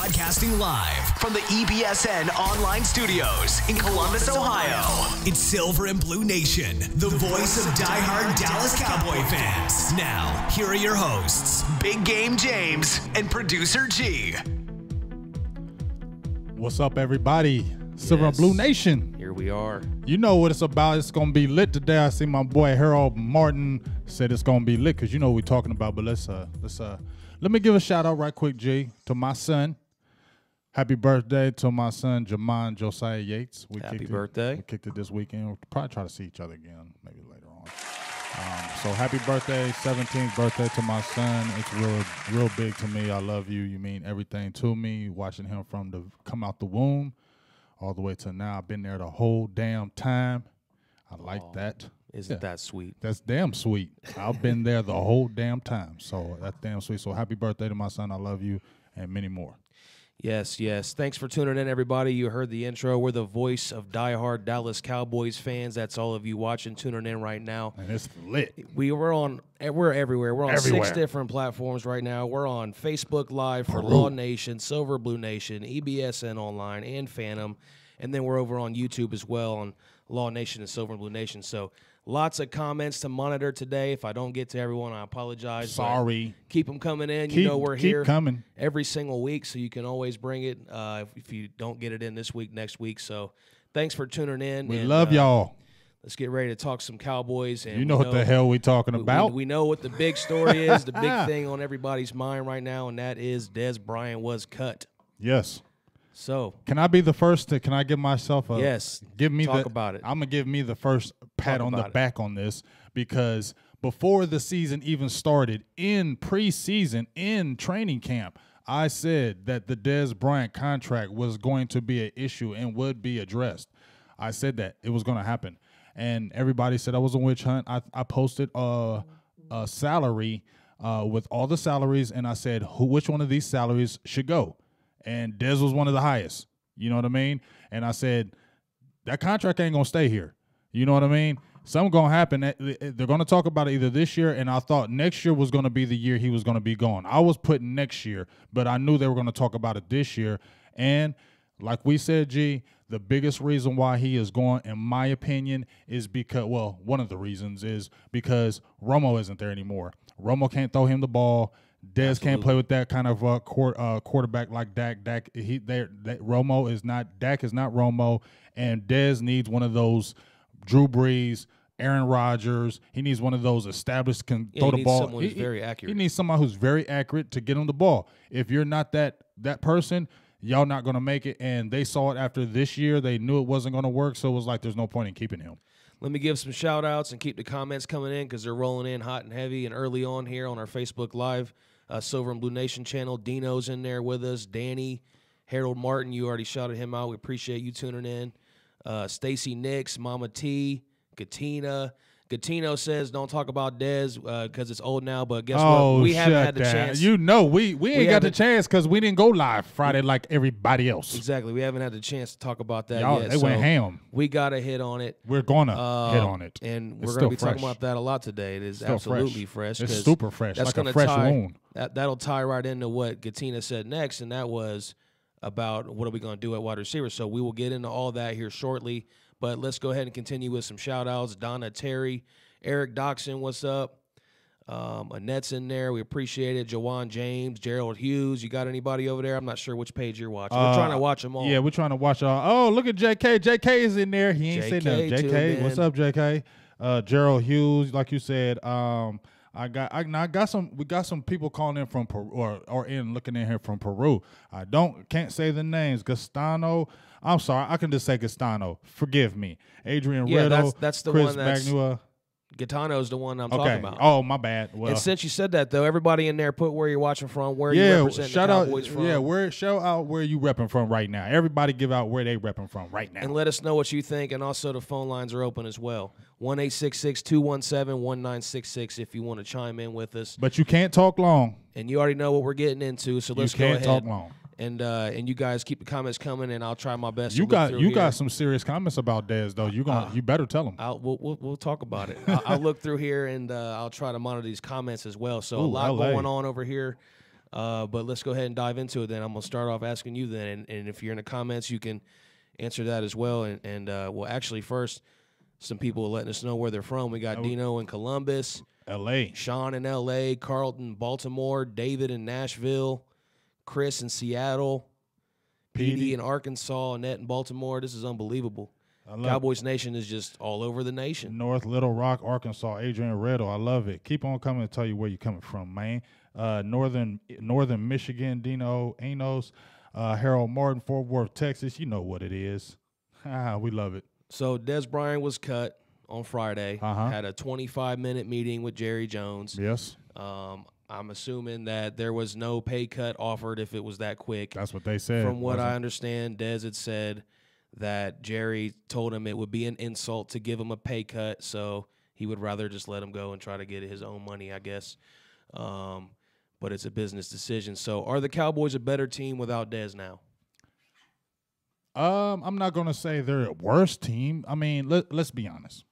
Broadcasting live from the EBSN online studios in Columbus, Ohio. It's Silver and Blue Nation, the voice of diehard Dallas Cowboy fans. Now, here are your hosts, Big Game James and Producer G. What's up, everybody? Silver and Blue Nation. Here we are. You know what it's about. It's going to be lit today. I see my boy Harold Martin said it's going to be lit because you know what we're talking about. But let me give a shout out right quick, G, to my son. Happy birthday to my son, Jamon Josiah Yates. Happy birthday. We kicked it this weekend. We'll probably try to see each other again maybe later on. So happy birthday, 17th birthday to my son. It's real big to me. I love you. You mean everything to me. Watching him come out the womb all the way to now. I've been there the whole damn time. I like that. Isn't that sweet? That's damn sweet. I've been there the whole damn time. So that's damn sweet. So happy birthday to my son. I love you, and many more. Yes. Thanks for tuning in, everybody. You heard the intro. We're the voice of diehard Dallas Cowboys fans. That's all of you watching, tuning in right now. And it's lit. We're everywhere. We're on 6 different platforms right now. We're on Facebook Live for Law Nation, Silver Blue Nation, EBSN Online, and Phantom. And then we're over on YouTube as well on Law Nation and Silver Blue Nation. So lots of comments to monitor today. If I don't get to everyone, I apologize. Sorry. Keep them coming in. We're here coming every single week, so you can always bring it if you don't get it in this week, next week. So thanks for tuning in. We love y'all. Let's get ready to talk some Cowboys. And you know what the hell we talking about. We know what the big story is, the big thing on everybody's mind right now, and that is Dez Bryant was cut. Yes. So can I be the first can I give myself a yes? Talk about it. I'm gonna give me the first pat on the back on this because before the season even started, in preseason, in training camp, I said that the Dez Bryant contract was going to be an issue and would be addressed. I said that it was going to happen, and everybody said I was a witch hunt. I posted a salary with all the salaries, and I said which one of these salaries should go. And Dez was one of the highest. You know what I mean? And I said, that contract ain't going to stay here. You know what I mean? Something going to happen. They're going to talk about it either this year, and I thought next year was going to be the year he was going to be gone. I was putting next year, but I knew they were going to talk about it this year. And like we said, G, the biggest reason why he is gone, in my opinion, is because, well, one of the reasons is because Romo isn't there anymore. Romo can't throw him the ball. Dez can't play with that kind of quarterback like Dak. Romo is not Dak is not Romo, and Dez needs one of those Drew Brees, Aaron Rodgers. He needs one of those established throw the ball. Someone who's very accurate. He needs someone who's very accurate to get him the ball. If you're not that person, y'all not going to make it. And they saw it after this year. They knew it wasn't going to work, so it was like there's no point in keeping him. Let me give some shout-outs and keep the comments coming in because they're rolling in hot and heavy and early on here on our Facebook Live. Silver and Blue Nation channel. Dino's in there with us. Danny, Harold Martin, you already shouted him out. We appreciate you tuning in. Stacy Nix, Mama T, Katina. Gatino says don't talk about Dez because it's old now, but guess what? We haven't had the chance. You know, we ain't got the chance because we didn't go live Friday like everybody else. Exactly. We haven't had the chance to talk about that yet. They went ham. We got to hit on it. We're going to hit on it. And we're going to be talking about that a lot today. It is absolutely fresh. It's super fresh, like a fresh wound. That'll tie right into what Gatina said next, and that was about what are we going to do at wide receiver. So we will get into all that here shortly. But let's go ahead and continue with some shout-outs. Donna Terry, Eric Doxson, what's up? Annette's in there. We appreciate it. Jawan James, Gerald Hughes. You got anybody over there? I'm not sure which page you're watching. We're trying to watch them all. Yeah, we're trying to watch all. Oh, look at JK. JK is in there. He ain't saying nothing. JK, what's up, JK? Gerald Hughes, like you said. We got some people calling in from Peru or looking in here from Peru. Can't say the names. Gastano. I'm sorry, I can just say Gastano. Forgive me. Adrian Riddle. That's the Chris one that's Magnua. Gatano's the one I'm talking about. Oh, my bad. Well, and since you said that, though, everybody in there put where you're watching from, where you represent the Cowboys from. Yeah, shout out where you repping from right now. Everybody give out where they repping from right now. And let us know what you think. And also the phone lines are open as well. 1-866-217-1966 if you want to chime in with us. But you can't talk long. And you already know what we're getting into, so let's go ahead. You can't talk long. And you guys keep the comments coming, and I'll try my best. You got some serious comments about Dez though. You better tell them. We'll talk about it. I'll look through here and I'll try to monitor these comments as well. So a lot going on over here. But let's go ahead and dive into it then. I'm going to start off asking you then, and if you're in the comments, you can answer that as well. And well, actually, first, some people are letting us know where they're from. We got Dino in Columbus. L.A. Sean in L.A., Carlton, Baltimore, David in Nashville, Chris in Seattle, Petey in Arkansas, Annette in Baltimore. This is unbelievable. Cowboys Nation is just all over the nation. North Little Rock, Arkansas, Adrian Reddle. I love it. Keep on coming and tell you where you're coming from, man. Northern Michigan, Dino Enos, Harold Martin, Fort Worth, Texas. You know what it is. We love it. So Dez Bryant was cut on Friday. Had a 25-minute meeting with Jerry Jones. Yes. I'm assuming that there was no pay cut offered if it was that quick. That's what they said. From what I understand, Dez had said that Jerry told him it would be an insult to give him a pay cut, so he would rather just let him go and try to get his own money, I guess. But it's a business decision. So are the Cowboys a better team without Dez now? I'm not going to say they're a worse team. I mean, let's be honest.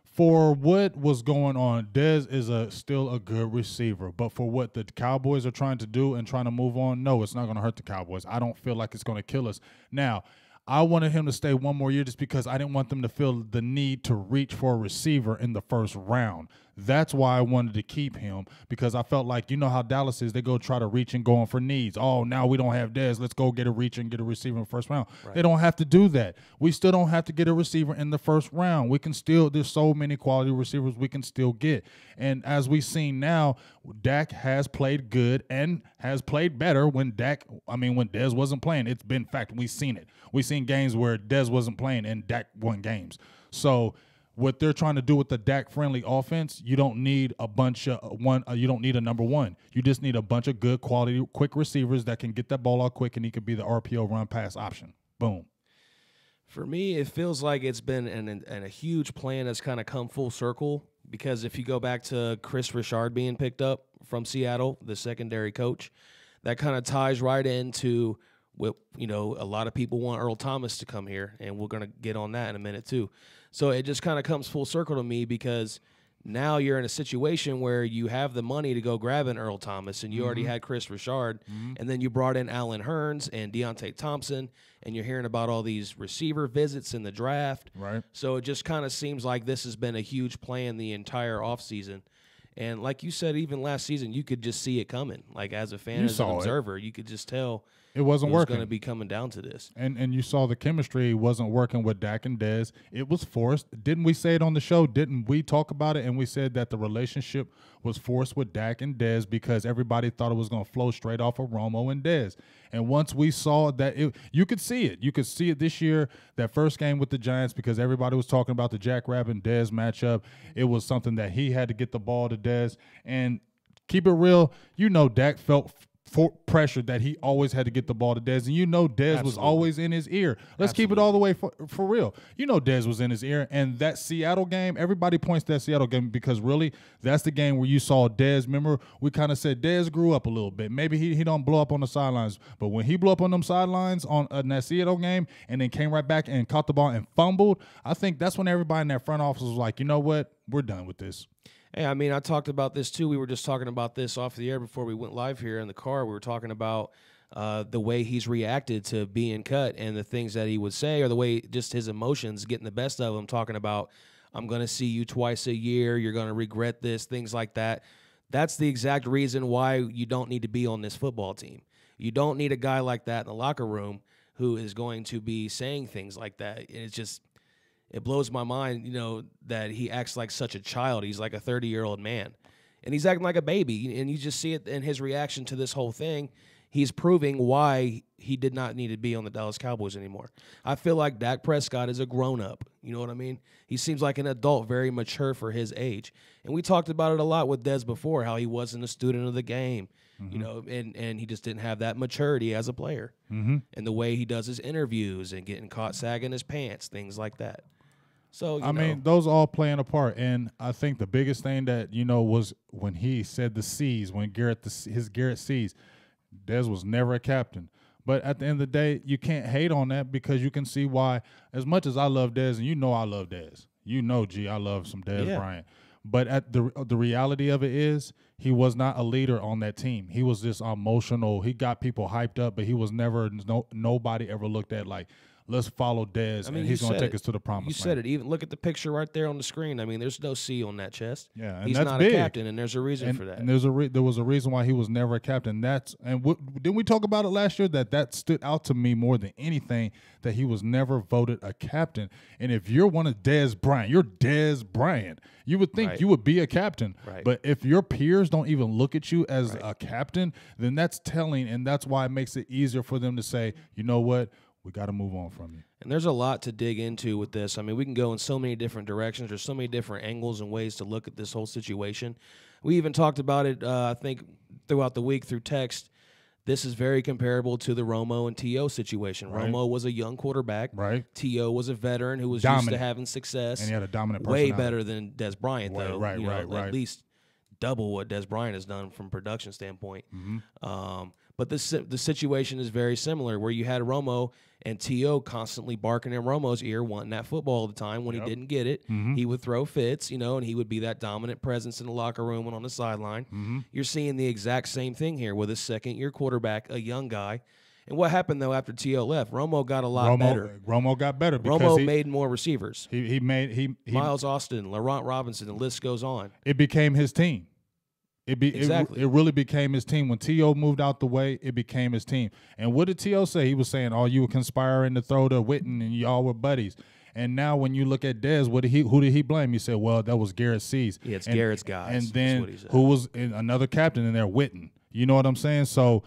For what was going on, Dez is still a good receiver. But for what the Cowboys are trying to do and trying to move on, no, it's not going to hurt the Cowboys. I don't feel like it's going to kill us. Now, I wanted him to stay one more year just because I didn't want them to feel the need to reach for a receiver in the first round. That's why I wanted to keep him, because I felt like, you know how Dallas is, they go try to reach and going for needs. Oh, now we don't have Dez. Let's go get a reach and get a receiver in the first round. Right. They don't have to do that. We still don't have to get a receiver in the first round. We can still, there's so many quality receivers we can still get. And as we've seen now, Dak has played good and has played better when Dez wasn't playing. It's been fact. We've seen it. We've seen games where Dez wasn't playing and Dak won games. So what they're trying to do with the Dak-friendly offense, you don't need a bunch of you don't need a number one. You just need a bunch of good quality, quick receivers that can get that ball out quick, and he could be the RPO run-pass option. Boom. For me, it feels like it's been a huge plan that's kind of come full circle, because if you go back to Chris Richard being picked up from Seattle, the secondary coach, that kind of ties right into what, a lot of people want Earl Thomas to come here, and we're going to get on that in a minute too. So it just kind of comes full circle to me, because now you're in a situation where you have the money to go grab an Earl Thomas, and you already had Chris Richard, and then you brought in Alan Hearns and Deontay Thompson, and you're hearing about all these receiver visits in the draft. Right. So it just kind of seems like this has been a huge plan the entire offseason. And like you said, even last season, you could just see it coming. Like, as a fan, as an observer, you could just tell it wasn't working. Going to be coming down to this. And you saw the chemistry wasn't working with Dak and Dez. It was forced. Didn't we say it on the show? Didn't we talk about it? And we said that the relationship was forced with Dak and Dez because everybody thought it was going to flow straight off of Romo and Dez. And once we saw that, you could see it. You could see it this year, that first game with the Giants, because everybody was talking about the Jack Rabbit and Dez matchup. It was something that he had to get the ball to Dez. And keep it real, Dak felt pressure that he always had to get the ball to Dez. And Dez was always in his ear. Let's keep it all the way for real. Dez was in his ear. And that Seattle game, everybody points to that Seattle game because really that's the game where you saw Dez. Remember, we kind of said Dez grew up a little bit. Maybe he don't blow up on the sidelines. But when he blew up on them sidelines on that Seattle game and then came right back and caught the ball and fumbled, I think that's when everybody in that front office was like, you know what? We're done with this. Hey, I mean, I talked about this too. We were just talking about this off the air before we went live here in the car. We were talking about the way he's reacted to being cut and the things that he would say, or the way just his emotions getting the best of him, talking about, I'm going to see you twice a year, you're going to regret this, things like that. That's the exact reason why you don't need to be on this football team. You don't need a guy like that in the locker room who is going to be saying things like that. And it's just, it blows my mind, that he acts like such a child. He's like a 30-year-old man. And he's acting like a baby. And you just see it in his reaction to this whole thing. He's proving why he did not need to be on the Dallas Cowboys anymore. I feel like Dak Prescott is a grown-up. You know what I mean? He seems like an adult, very mature for his age. And we talked about it a lot with Dez before, how he wasn't a student of the game. And he just didn't have that maturity as a player. And the way he does his interviews and getting caught sagging his pants, things like that. So I mean, those all playing a part, and I think the biggest thing that was when he said the C's, when Garrett C's, Dez was never a captain. But at the end of the day, you can't hate on that because you can see why. As much as I love Dez, and I love Dez, G, I love some Dez Bryant. But at the reality of it is, he was not a leader on that team. He was just emotional. He got people hyped up, but he was never nobody ever looked at like, let's follow Dez, and he's going to take us to the promised land. You said it. Even look at the picture right there on the screen. I mean, there's no C on that chest. Yeah, and he's that's not big. a captain, and there's a reason for that. And there was a reason why he was never a captain. Didn't we talk about it last year? That stood out to me more than anything, that he was never voted a captain. And if you're one of Dez Bryant, you're Dez Bryant. You would think you would be a captain. Right. But if your peers don't even look at you as a captain, then that's telling, and that's why it makes it easier for them to say, you know what, we got to move on from you. And there's a lot to dig into with this. I mean, we can go in so many different directions. There's so many different angles and ways to look at this whole situation. We even talked about it, I think, throughout the week through text. This is very comparable to the Romo and T.O. situation. Right. Romo was a young quarterback. Right. T.O. was a veteran who was Dominant. used to having success. And he had a dominant way personality. better than Dez Bryant, though. Right. At least double what Dez Bryant has done from a production standpoint. But the situation is very similar, where you had Romo and T.O. constantly barking in Romo's ear, wanting that football all the time. When he didn't get it, he would throw fits, and he would be that dominant presence in the locker room and on the sideline. You're seeing the exact same thing here with a second-year quarterback, a young guy. And what happened, though, after T.O. left? Romo got a lot better. Romo got better because Romo made more receivers. He Miles Austin, Laurent Robinson, the list goes on. It became his team. Exactly. It really became his team. When T.O. moved out the way, it became his team. And what did T.O. say? He was saying, oh, you were conspiring to throw to Witten and y'all were buddies. And now when you look at Dez, who did he blame? He said, well, that was Garrett Seas. Yeah, it's Garrett's guys. And then who was another captain in there? Witten. You know what I'm saying? So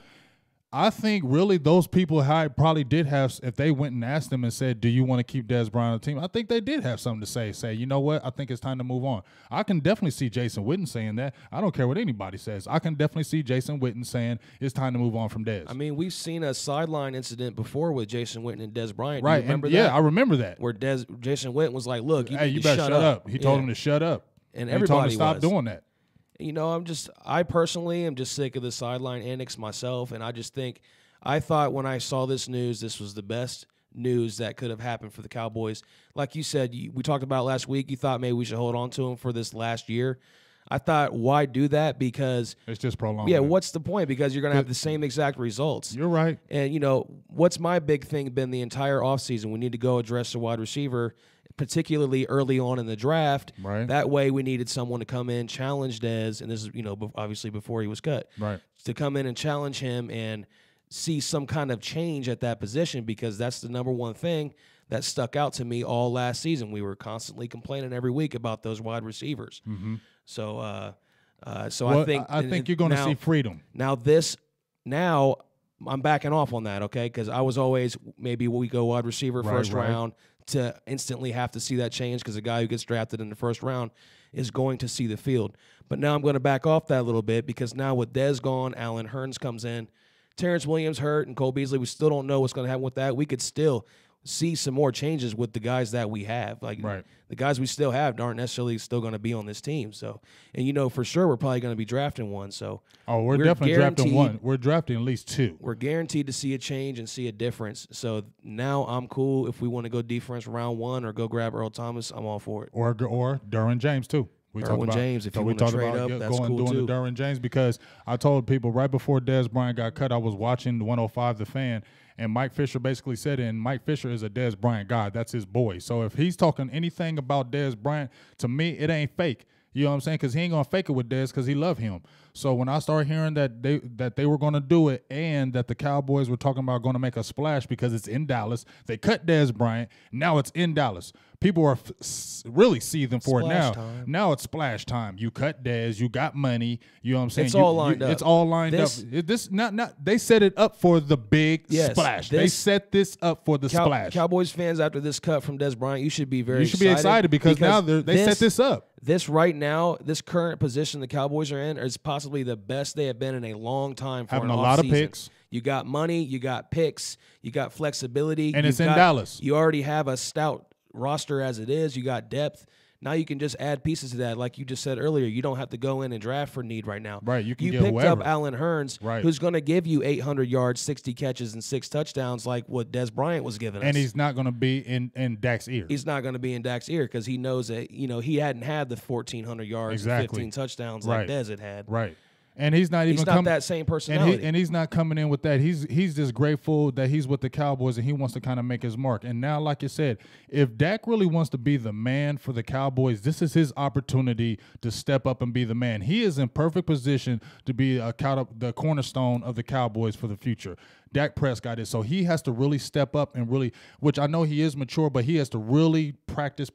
I think really those people probably did have, if they went and asked them and said, do you want to keep Dez Bryant on the team? I think they did have something to say. Say, you know what? I think it's time to move on. I can definitely see Jason Witten saying that. I don't care what anybody says. I can definitely see Jason Witten saying it's time to move on from Dez. I mean, we've seen a sideline incident before with Jason Witten and Dez Bryant. Right. Do you remember that? Yeah, I remember that. Where Jason Witten was like, look, you better shut up. He told him to shut up. And everybody told him to stop was. doing that. I personally am just sick of the sideline antics myself, and I thought when I saw this news, this was the best news that could have happened for the Cowboys. Like you said, we talked about last week, you thought maybe we should hold on to him for this last year. I thought, why do that? Because it's just prolonged. Yeah, what's the point? Because you're going to have the same exact results. You're right. And, what's my big thing been the entire offseason? We need to go address the wide receiver, particularly early on in the draft. Right. That way we needed someone to come in, challenge Dez, and this is, obviously before he was cut. Right. To come in and challenge him and see some kind of change at that position, because that's the number one thing that stuck out to me all last season. We were constantly complaining every week about those wide receivers. So, I think you're going to see freedom. Now I'm backing off on that, okay? Because I was always maybe we go wide receiver first round to instantly have to see that change, because a guy who gets drafted in the first round is going to see the field. But now I'm going to back off that a little bit, because now with Dez gone, Allen Hurns comes in, Terrence Williams hurt, and Cole Beasley, we still don't know what's going to happen with that. We could still see some more changes with the guys that we have. The guys we still have aren't necessarily still going to be on this team. So, and for sure we're probably going to be drafting one. So, we're definitely drafting one. We're drafting at least two. We're guaranteed to see a change and see a difference. So now I'm cool if we want to go defense round one or go grab Earl Thomas. I'm all for it. Or Derwin James too. James, if you want to trade up, that's cool doing too. the Derwin James, because I told people right before Dez Bryant got cut, I was watching the 105 The Fan, and Mike Fisher basically said it, and Mike Fisher is a Dez Bryant guy. That's his boy. So if he's talking anything about Dez Bryant, to me, it ain't fake. You know what I'm saying? Because he ain't going to fake it with Dez, because he love him. So when I started hearing that they were going to do it, and that the Cowboys were talking about going to make a splash because it's in Dallas, they cut Dez Bryant. Now it's in Dallas. People are really seething for splash it now. Time. Now it's splash time. You cut Dez. You got money. You know what I'm saying? It's all lined up. It's all lined up. They set it up for the big splash. They set this up for the splash. Cowboys fans, after this cut from Dez Bryant, you should be very excited. You should be excited because now they set this up. This right now, this current position the Cowboys are in is possibly the best they have been in a long time for having an a lot of off-season. picks. You got money, you got picks, you got flexibility. And it's in Dallas. You already have a stout roster as it is. You got depth. Now you can just add pieces to that. Like you just said earlier, you don't have to go in and draft for need right now. Right, you can you get picked whoever. up Allen Hurns, right. who's going to give you 800 yards, 60 catches, and 6 touchdowns like what Dez Bryant was giving us. And he's not going to be in Dak's ear. He's not going to be in Dak's ear because he knows that, he hadn't had the 1,400 yards and 15 touchdowns like Dez had. Right. And he's not even he's not that same personality. And he's not coming in with that. He's just grateful that he's with the Cowboys and he wants to kind of make his mark. And now, like you said, if Dak really wants to be the man for the Cowboys, this is his opportunity to step up and be the man. He is in perfect position to be the cornerstone of the Cowboys for the future. Dak Prescott is. So he has to really step up and really, which I know he is mature, but he has to really practice,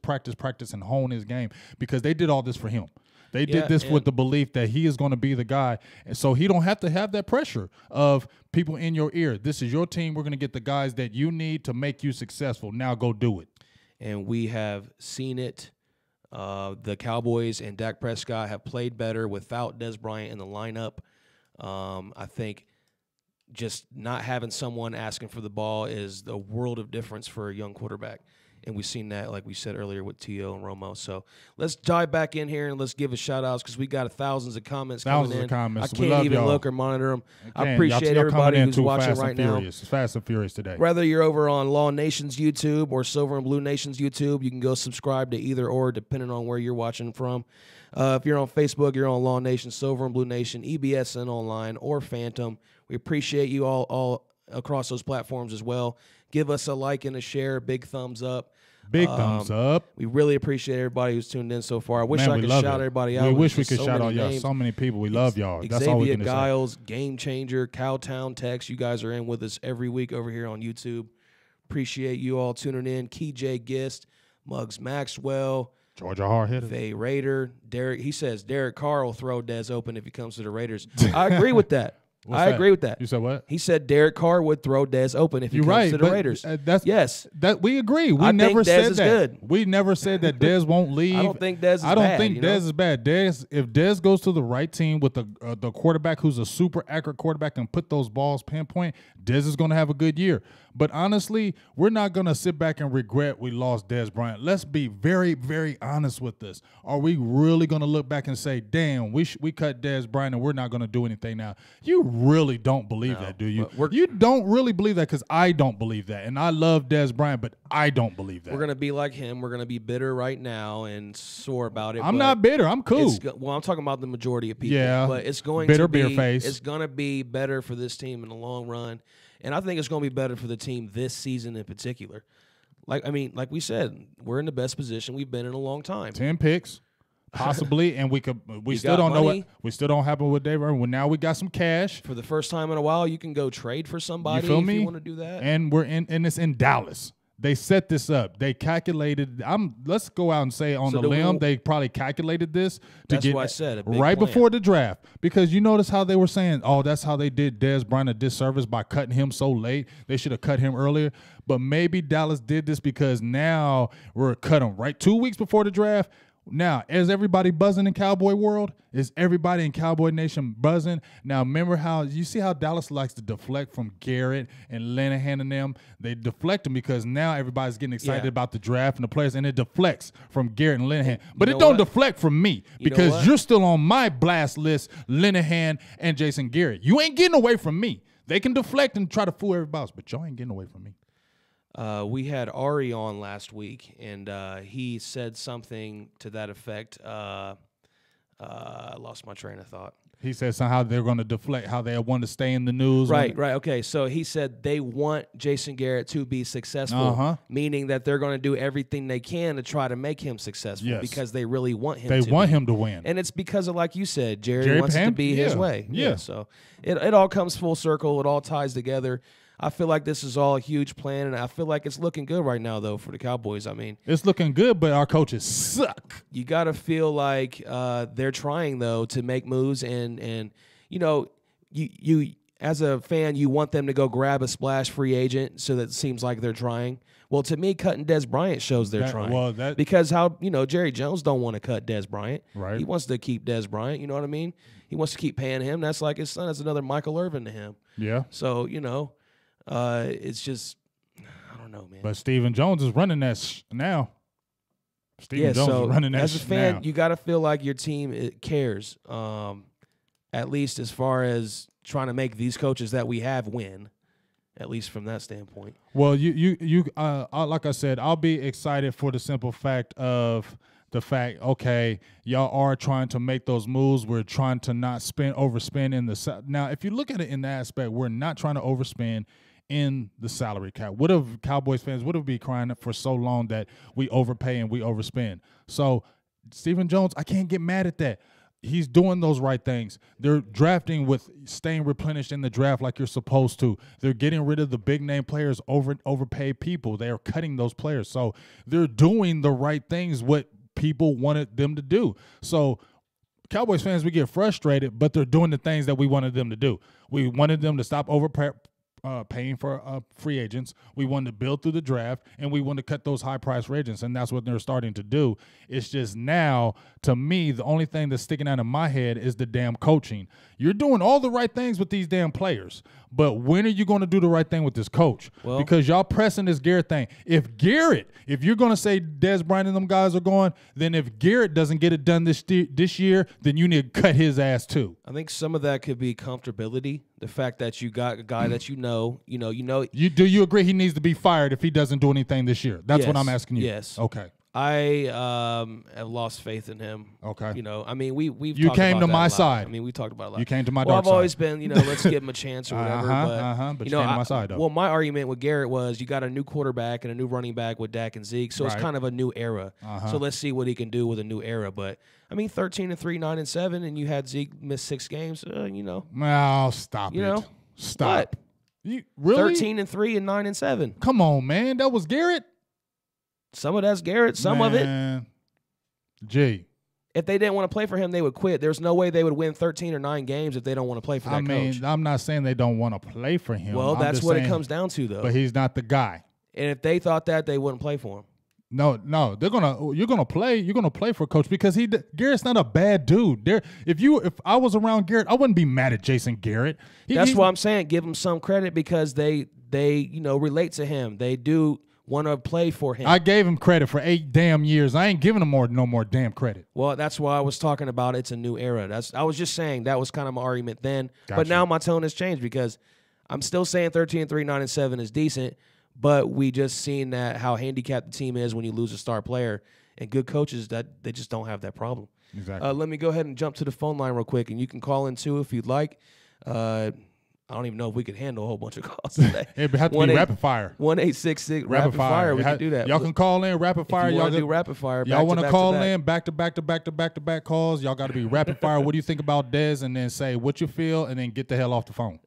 and hone his game because they did all this for him. They did this with the belief that he is going to be the guy. And so he don't have to have that pressure of people in your ear. This is your team. We're going to get the guys that you need to make you successful. Now go do it. And we have seen it. The Cowboys and Dak Prescott have played better without Dez Bryant in the lineup. I think just not having someone asking for the ball is a world of difference for a young quarterback. And we've seen that, like we said earlier, with T.O. and Romo. So let's dive back in here and let's give a shout-outs because we got thousands of comments coming in. Comments. I can't even look or monitor them. I appreciate y'all everybody who's watching fast right and now. Furious. It's Fast and Furious today. Whether you're over on Law Nation's YouTube or Silver and Blue Nation's YouTube, you can go subscribe to either or, depending on where you're watching from. If you're on Facebook, you're on Law Nation, Silver and Blue Nation, EBSN Online, or Phantom. We appreciate you all across those platforms as well. Give us a like and a share, big thumbs up. Big thumbs up. We really appreciate everybody who's tuned in so far. I wish I could shout everybody out. We wish we could shout out y'all. So many people. We love y'all. That's all we can say. Giles, Game Changer, Cowtown Tex. You guys are in with us every week over here on YouTube. Appreciate you all tuning in. Key J Gist, Muggs Maxwell, Georgia hard hitter, Vay Raider, Derek. He says Derek Carr will throw Dez open if he comes to the Raiders. I agree with that. I agree with that. You said what? He said Derek Carr would throw Dez open if he comes to the Raiders. That we agree. We never said that. Good. We never said that Dez won't leave. I don't think Dez is bad. I don't think Dez is bad. If Dez goes to the right team with the quarterback who's a super accurate quarterback and put those balls pinpoint, Dez is going to have a good year. But honestly, we're not going to sit back and regret we lost Dez Bryant. Let's be very, very honest with this. Are we really going to look back and say, damn, we cut Dez Bryant and we're not going to do anything now? You really don't believe that, do you? You don't really believe that because I don't believe that. And I love Dez Bryant, but I don't believe that. We're going to be like him. We're going to be bitter right now and sore about it. I'm not bitter. I'm cool. Well, I'm talking about the majority of people. Yeah. But it's going bitter to be, beer face. It's going to be better for this team in the long run. And I think it's going to be better for the team this season in particular. Like we said, we're in the best position we've been in a long time. 10 picks, possibly, and we still don't know what we still don't have it with Dave. Well, now we got some cash. For the first time in a while, you can go trade for somebody if you want to do that. And it's in Dallas. They set this up. They calculated. Let's go out and say on the limb, they probably calculated this to get what I said, right before the draft. Because you notice how they were saying, oh, that's how they did Dez Bryant a disservice by cutting him so late. They should have cut him earlier. But maybe Dallas did this because now we're cutting right 2 weeks before the draft. Now, is everybody buzzing in Cowboy world? Is everybody in Cowboy Nation buzzing? Now, remember how you see how Dallas likes to deflect from Garrett and Linehan and them? They deflect them because now everybody's getting excited about the draft and the players, and it deflects from Garrett and Linehan. But it don't deflect from me because you're still on my blast list, Linehan and Jason Garrett. You ain't getting away from me. They can deflect and try to fool everybody else, but y'all ain't getting away from me. We had Ari on last week, and he said something to that effect. I lost my train of thought. He said somehow they're going to deflect, how they want to stay in the news. Right. Okay, so he said they want Jason Garrett to be successful, meaning that they're going to do everything they can to try to make him successful because they really want him to They want him to win. And it's because of, like you said, Jerry wants it to be his way. Yeah. So it all comes full circle. It all ties together. I feel like this is all a huge plan, and I feel like it's looking good right now, though, for the Cowboys. I mean, it's looking good, but our coaches suck. You got to feel like they're trying, though, to make moves, and you know, you as a fan, you want them to go grab a splash free agent so that it seems like they're trying. Well, to me, cutting Dez Bryant shows they're trying. Because Jerry Jones don't want to cut Dez Bryant. Right. He wants to keep Dez Bryant. You know what I mean? He wants to keep paying him. That's like his son. That's another Michael Irvin to him. Yeah. So it's just, I don't know, man. But Stephen Jones is running that now. Stephen Jones is running that as a fan, now. you got to feel like your team cares, at least as far as trying to make these coaches that we have win, at least from that standpoint. Well, like I said, I'll be excited for the simple fact of the fact, okay, y'all are trying to make those moves. We're trying to not overspend in the – now, if you look at it in that aspect, we're not trying to overspend in the salary cap. Cowboys fans would have been crying for so long that we overpay and we overspend. So, Stephen Jones, I can't get mad at that. He's doing those right things. They're drafting with staying replenished in the draft like you're supposed to. They're getting rid of the big-name players, overpaid people. They are cutting those players. So they're doing the right things, what people wanted them to do. So Cowboys fans, we get frustrated, but they're doing the things that we wanted them to do. We wanted them to stop paying for free agents. We wanted to build through the draft, and we wanted to cut those high-priced agents, and that's what they're starting to do. It's just now, to me, the only thing that's sticking out of my head is the damn coaching. You're doing all the right things with these damn players, but when are you going to do the right thing with this coach? Well, because y'all pressing this Garrett thing. If you're going to say Dez Bryant and them guys are going, then if Garrett doesn't get it done this year, then you need to cut his ass too. I think some of that could be comfortability. The fact that you got a guy that you know. Do you agree he needs to be fired if he doesn't do anything this year? That's what I'm asking you. Yes. Okay. I have lost faith in him. Okay. I mean, we've you talked came about to my that side. I mean, we talked about it a lot. You came to my well, dark I've always side. been, let's give him a chance or whatever. But you came to my side, though. Well, my argument with Garrett was you got a new quarterback and a new running back with Dak and Zeke, so it's kind of a new era. So let's see what he can do with a new era. But I mean, 13-3, 9-7, and you had Zeke miss 6 games. No, stop it. Stop. What? You really? 13-3 and 9-7. Come on, man. That was Garrett. Some of that's Garrett. Some of it. Gee. If they didn't want to play for him, they would quit. There's no way they would win 13 or 9 games if they don't want to play for that coach. I'm not saying they don't want to play for him. Well, that's what it comes down to, though. But he's not the guy. And if they thought that, they wouldn't play for him. No, you're gonna play for a coach because Garrett's not a bad dude. If I was around Garrett, I wouldn't be mad at Jason Garrett. That's what I'm saying. Give him some credit because they relate to him. They do want to play for him. I gave him credit for 8 damn years. I ain't giving him no more damn credit. Well, that's why I was talking about it's a new era. I was just saying that was kind of my argument then. Gotcha. But now my tone has changed because I'm still saying 13-3, 9-7 is decent. But we just seen that how handicapped the team is when you lose a star player, and good coaches that they just don't have that problem. Exactly. Let me go ahead and jump to the phone line real quick, and you can call in too if you'd like. I don't even know if we could handle a whole bunch of calls today. It would have to be rapid fire. 1-866 rapid fire. We can do that. Y'all can call in rapid fire. Y'all do rapid fire. Y'all want to call in back to back calls. Y'all got to be rapid fire. What do you think about Dez? And then say what you feel, and then get the hell off the phone.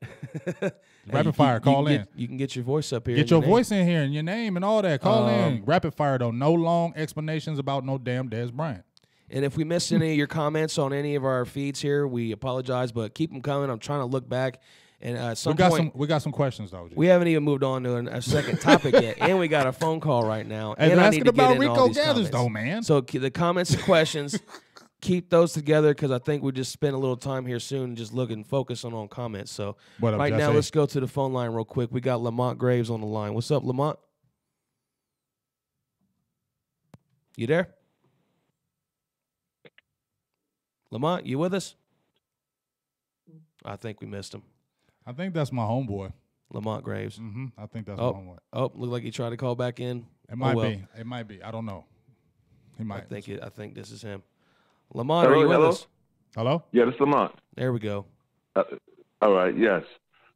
Rapid fire. Call in. You can get your voice up here. Get your voice in here and your name and all that. Call in. Rapid fire though. No long explanations about no damn Dez Bryant. And if we missed any of your comments on any of our feeds here, we apologize, but keep them coming. I'm trying to look back. And we got some questions though. G. We haven't even moved on to a second topic yet, and we got a phone call right now. Hey, and they're I asking need to about get in Rico all these Gathers comments. though, man. So the comments and questions, keep those together because I think we just spend a little time here soon just looking, focusing on comments. So right now, let's go to the phone line real quick. We got Lamont Graves on the line. What's up, Lamont? You there? Lamont, you with us? I think we missed him. I think that's my homeboy. Lamont Graves. Mm-hmm. I think that's my homeboy. Oh, look like he tried to call back in. It might be. It might be. I don't know. He might. I think this is him. Lamont, are you with us? Hello? Yeah, this is Lamont. There we go. All right, yes.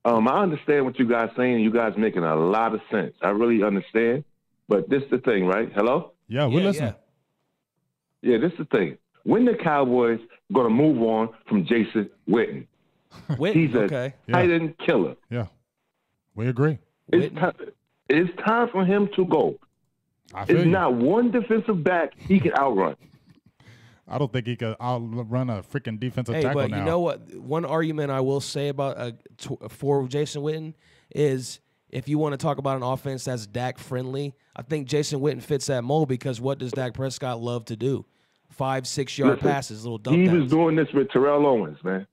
I understand what you guys saying. You guys making a lot of sense. I really understand. But this is the thing, right? Hello? Yeah, we're listening. Yeah, this is the thing. When the Cowboys going to move on from Jason Witten? He's a tight end killer. Yeah, we agree. It's time for him to go. It's not one defensive back he can outrun. I don't think he could outrun a freaking defensive tackle but now. You know what? One argument I will say about for Jason Witten is if you want to talk about an offense that's Dak friendly, I think Jason Witten fits that mold because what does Dak Prescott love to do? 5-6 yard passes, little dump downs. He was doing this with Terrell Owens, man.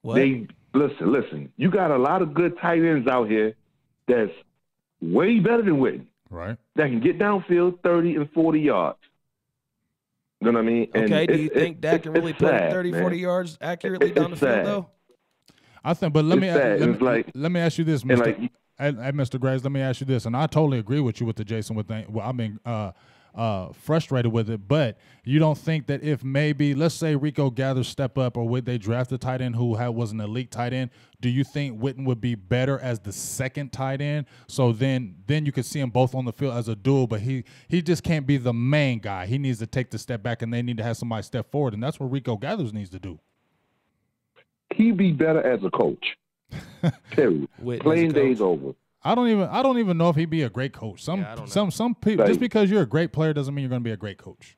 What? Listen. You got a lot of good tight ends out here that's way better than Witten. Right. That can get downfield 30 and 40 yards. You know what I mean? Okay, do you think Dak can really put it 30, 40 yards accurately down the field, though? I think, but let me ask you this, Mr. Mr. Graves, let me ask you this, and I totally agree with you with the Jason Witten thing. Well, I mean, frustrated with it, but you don't think that if maybe, let's say Rico Gathers step up, or would they draft a tight end who was an elite tight end, do you think Witten would be better as the second tight end? So then you could see them both on the field as a duel, but he just can't be the main guy. He needs to take the step back, and they need to have somebody step forward, and that's what Rico Gathers needs to do. He'd be better as a coach. Period. Playing days over. I don't even know if he'd be a great coach. Some people, just because you're a great player doesn't mean you're going to be a great coach.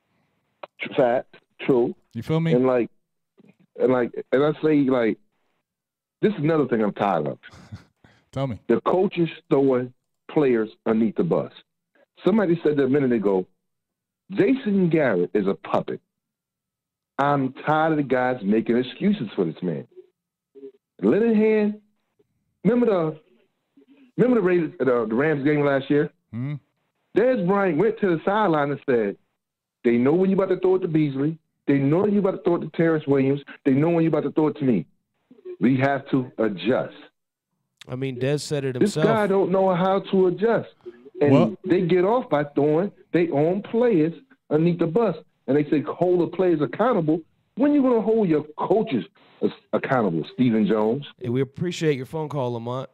Fact, true. You feel me? And I say, like, this is another thing I'm tired of. Tell me. The coaches throwing players underneath the bus. Somebody said that a minute ago, Jason Garrett is a puppet. I'm tired of the guys making excuses for this man. Linehan, remember the Rams game last year? Mm-hmm. Dez Bryant went to the sideline and said, they know when you're about to throw it to Beasley. They know when you're about to throw it to Terrence Williams. They know when you're about to throw it to me. We have to adjust. I mean, Dez said it himself. This guy don't know how to adjust. And they get off by throwing their own players underneath the bus. And they say hold the players accountable. When are you going to hold your coaches accountable, Stephen Jones? Hey, we appreciate your phone call, Lamont.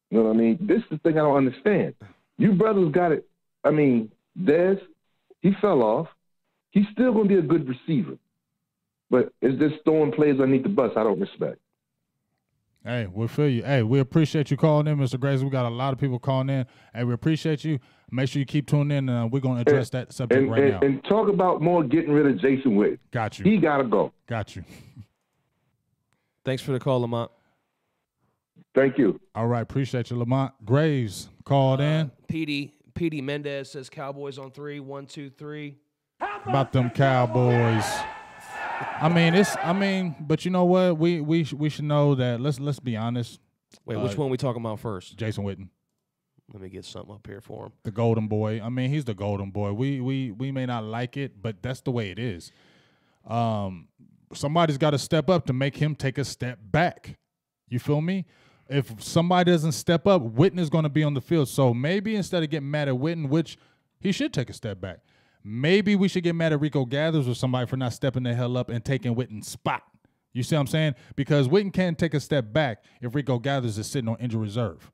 You know what I mean? This is the thing I don't understand. You brothers got it. I mean, Dez, he fell off. He's still going to be a good receiver. But it's just throwing players underneath the bus I don't respect. Hey, we feel you. Hey, we appreciate you calling in, Mr. Graves. We got a lot of people calling in. Hey, we appreciate you. Make sure you keep tuning in, and we're going to address that subject right now. And talk about more getting rid of Jason Witten. Got you. He got to go. Got you. Thanks for the call, Lamont. Thank you. All right, appreciate you, Lamont. Graves called in. Petey Mendez says Cowboys on 3. 1, 2, 3. About them Cowboys. But you know what? We should know that. Let's be honest. Wait, which one are we talking about first? Jason Witten. Let me get something up here for him. The golden boy. I mean, he's the golden boy. We may not like it, but that's the way it is. Somebody's got to step up to make him take a step back. You feel me? If somebody doesn't step up, Witten is going to be on the field. So maybe instead of getting mad at Witten, which he should take a step back, maybe we should get mad at Rico Gathers or somebody for not stepping the hell up and taking Witten's spot. You see what I'm saying? Because Witten can't take a step back if Rico Gathers is sitting on injury reserve.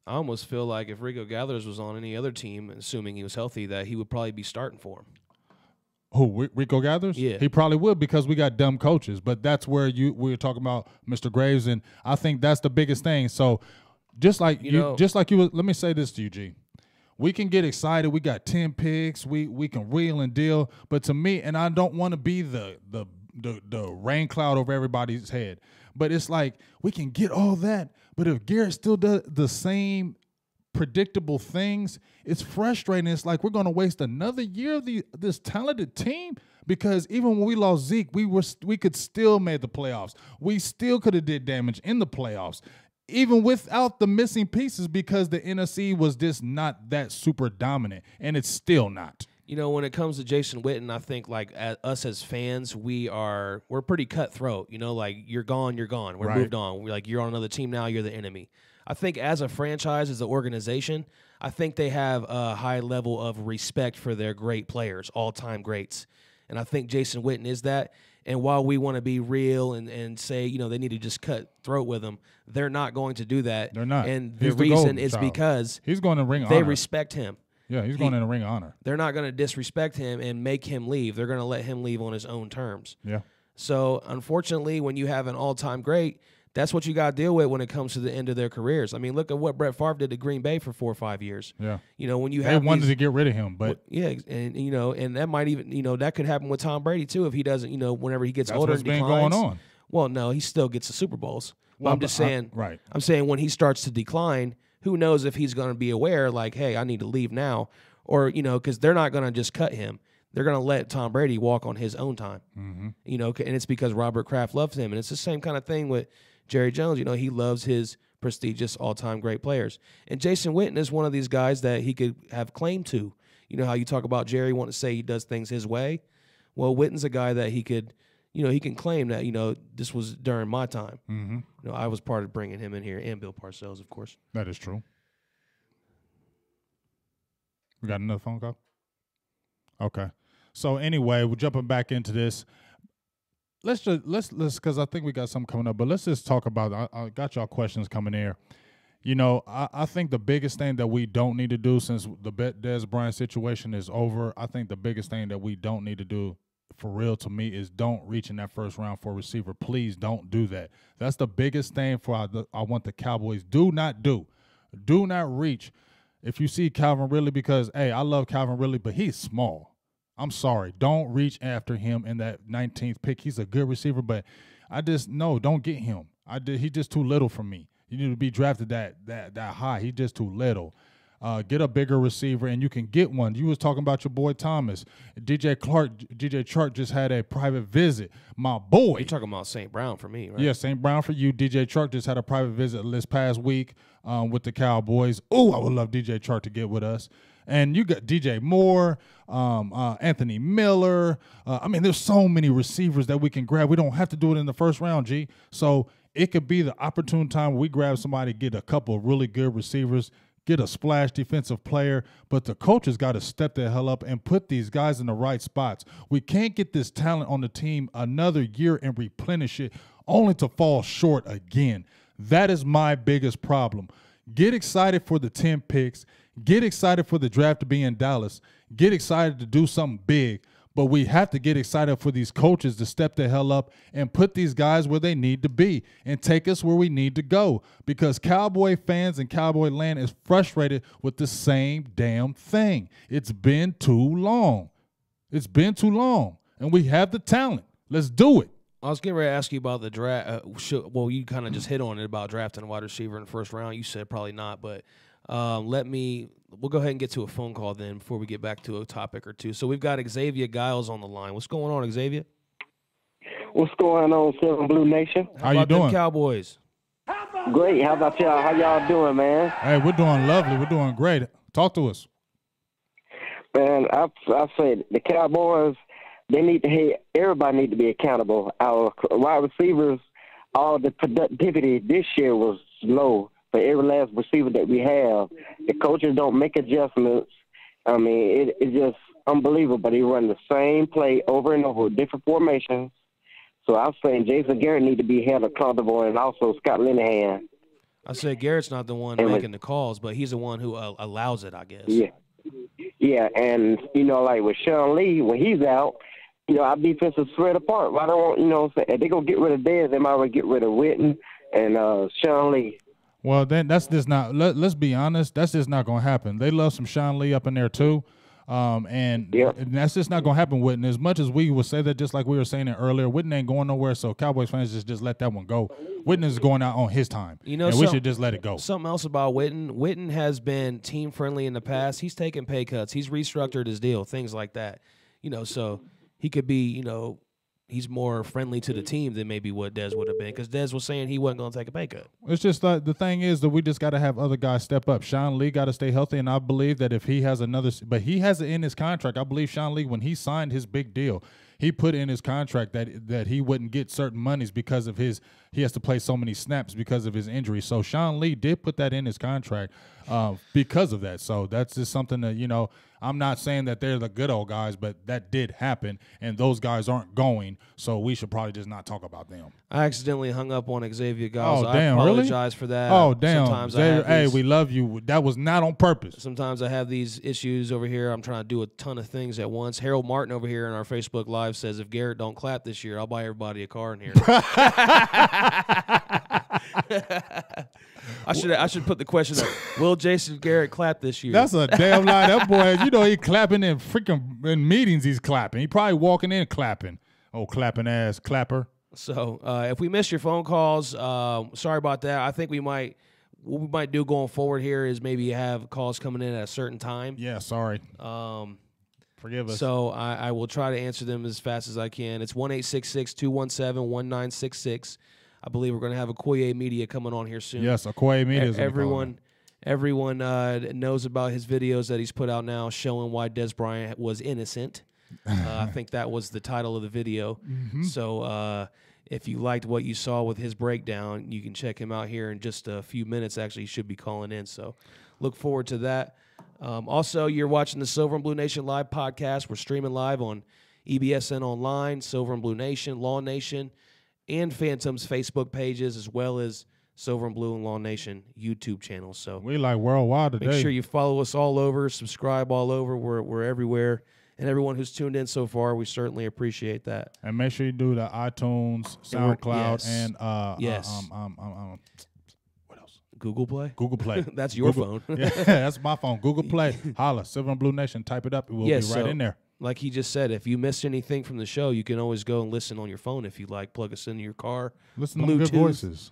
I almost feel like if Rico Gathers was on any other team, assuming he was healthy, that he would probably be starting for him. Who, Rico Gathers? Yeah. He probably would because we got dumb coaches. But that's where we were talking about Mr. Graves, and I think that's the biggest thing. So just like you, let me say this to you, G. We can get excited. We got 10 picks. We can reel and deal. But to me, and I don't want to be the rain cloud over everybody's head, but it's like we can get all that. But if Garrett still does the same predictable things, it's frustrating. It's like we're going to waste another year of this talented team, because even when we lost Zeke, we could still made the playoffs. We still could have did damage in the playoffs, even without the missing pieces, because the NFC was just not that super dominant, and it's still not. You know, when it comes to Jason Witten, I think like us as fans, we're pretty cutthroat. You know, like you're gone, you're gone. We're moved on. We're like, you're on another team now. You're the enemy. I think as a franchise, as an organization, I think they have a high level of respect for their great players, all-time greats. And I think Jason Witten is that. And while we want to be real and say, you know, they need to just cut throat with him, they're not going to do that. They're not. And the reason is because he's going to ring they honor. Respect him. Yeah, he's going in the ring of honor. They're not going to disrespect him and make him leave. They're going to let him leave on his own terms. Yeah. So, unfortunately, when you have an all-time great, that's what you got to deal with when it comes to the end of their careers. I mean, look at what Brett Favre did to Green Bay for 4 or 5 years. Yeah. You know, when you have they wanted to get rid of him, but yeah, and you know, and that might even, you know, that could happen with Tom Brady too if he doesn't, you know, whenever he gets older and declines. That's what's been going on. Well, no, he still gets the Super Bowls. Well, I'm just saying, right. I'm saying when he starts to decline, who knows if he's going to be aware, like, hey, I need to leave now, or you know, because they're not going to just cut him. They're going to let Tom Brady walk on his own time. Mm-hmm. You know, and it's because Robert Kraft loves him, and it's the same kind of thing with Jerry Jones. You know, he loves his prestigious all-time great players. And Jason Witten is one of these guys that he could have claim to. You know how you talk about Jerry wanting to say he does things his way? Well, Witten's a guy that he could, he can claim that, this was during my time. Mm-hmm. I was part of bringing him in here, and Bill Parcells, of course. That is true. We got another phone call? Okay. So anyway, we're jumping back into this. Let's because I think we got something coming up, but let's just talk about, I got y'all questions coming here. I think the biggest thing that we don't need to do, since the Dez Bryant situation is over, I think the biggest thing that we don't need to do for real to me is don't reach in that first round for a receiver. Please don't do that. That's the biggest thing I want the Cowboys. Do not reach. If you see Calvin Ridley, because, hey, I love Calvin Ridley, but he's small. I'm sorry. Don't reach after him in that 19th pick. He's a good receiver, but don't get him. He's just too little for me. You need to be drafted that high. He's just too little. Get a bigger receiver, and you can get one. You was talking about your boy Thomas. DJ Chark just had a private visit. My boy. You're talking about St. Brown for me, right? Yeah, St. Brown for you. DJ Chark just had a private visit this past week with the Cowboys. Oh, I would love DJ Chark to get with us. And you got DJ Moore, Anthony Miller. There's so many receivers that we can grab. We don't have to do it in the first round, G. So it could be the opportune time where we grab somebody, get a couple of really good receivers, get a splash defensive player, but the coaches got to step the hell up and put these guys in the right spots. We can't get this talent on the team another year and replenish it only to fall short again. That is my biggest problem. Get excited for the 10 picks. Get excited for the draft to be in Dallas. Get excited to do something big. But we have to get excited for these coaches to step the hell up and put these guys where they need to be and take us where we need to go, because Cowboy fans and Cowboy land is frustrated with the same damn thing. It's been too long. And we have the talent. Let's do it. I was getting ready to ask you about the draft. You kind of just hit on it about drafting a wide receiver in the first round. You said probably not, but we'll go ahead and get to a phone call then before we get back to a topic or two. So we've got Xavier Giles on the line. What's going on, Xavier? What's going on, Silver&Blue Nation? How you doing? Them Cowboys? Great. How about y'all? How y'all doing, man? Hey, we're doing lovely. We're doing great. Talk to us. Man, I said the Cowboys, everybody need to be accountable. Our wide receivers, all the productivity this year was low. For every last receiver that we have, the coaches don't make adjustments. It's just unbelievable. They run the same play over and over with different formations. So I'm saying Jason Garrett need to be held accountable, and also Scott Linehan. I said Garrett's not the one making the calls, but he's the one who allows it, I guess. Yeah, and like with Sean Lee, when he's out, our defense is spread apart. Why don't if they go get rid of Dez, they might well get rid of Witten and Sean Lee. Well, then that's just not. Let's be honest. That's just not going to happen. They love some Sean Lee up in there too, and that's just not going to happen. Witten, as much as we would say that, just like we were saying it earlier, Witten ain't going nowhere. So Cowboys fans just let that one go. Witten is going out on his time, and we should just let it go. Something else about Witten. Witten has been team friendly in the past. He's taken pay cuts. He's restructured his deal, things like that. So he could be, he's more friendly to the team than maybe what Dez would have been, because Dez was saying he wasn't going to take a pay cut. It's just the thing is that we just got to have other guys step up. Sean Lee got to stay healthy, and I believe that if he has but he has it in his contract. I believe Sean Lee, when he signed his big deal, he put in his contract that he wouldn't get certain monies because of he has to play so many snaps because of his injury. So Sean Lee did put that in his contract because of that. So that's just something that, I'm not saying that they're the good old guys, but that did happen, and those guys aren't going, so we should probably just not talk about them. I accidentally hung up on Xavier Giles. Oh, damn, I apologize for that. Oh, damn. Sometimes Xavier, we love you. That was not on purpose. Sometimes I have these issues over here. I'm trying to do a ton of things at once. Harold Martin over here in our Facebook Live says, if Garrett don't clap this year, I'll buy everybody a car in here. I should put the question up. Will Jason Garrett clap this year? That's a damn lie. That boy, he clapping in freaking in meetings. He's clapping. He probably walking in clapping. Oh, clapping ass clapper. So if we missed your phone calls, sorry about that. I think what we might do going forward here is maybe have calls coming in at a certain time. Yeah, sorry. Forgive us. So I will try to answer them as fast as I can. It's 1-866-217-1966. I believe we're going to have Okoye Media coming on here soon. Yes, Okoye Media is everyone Everyone knows about his videos that he's put out now showing why Dez Bryant was innocent. I think that was the title of the video. So if you liked what you saw with his breakdown, you can check him out here in just a few minutes. Actually, he should be calling in. So look forward to that. Also, you're watching the Silver and Blue Nation live podcast. We're streaming live on EBSN Online, Silver and Blue Nation, Law Nation, and Phantom's Facebook pages, as well as Silver and Blue and Law Nation YouTube channels. So we like worldwide today. Make sure you follow us all over, subscribe all over. We're everywhere. And everyone who's tuned in so far, we certainly appreciate that. And make sure you do the iTunes, SoundCloud, and what else? Google Play? Google Play. That's your phone. Yeah, that's my phone. Google Play. Holla, Silver and Blue Nation. Type it up. It will be right in there. Like he just said, if you missed anything from the show, you can always go and listen on your phone if you like. Plug us into your car. Listen to good voices.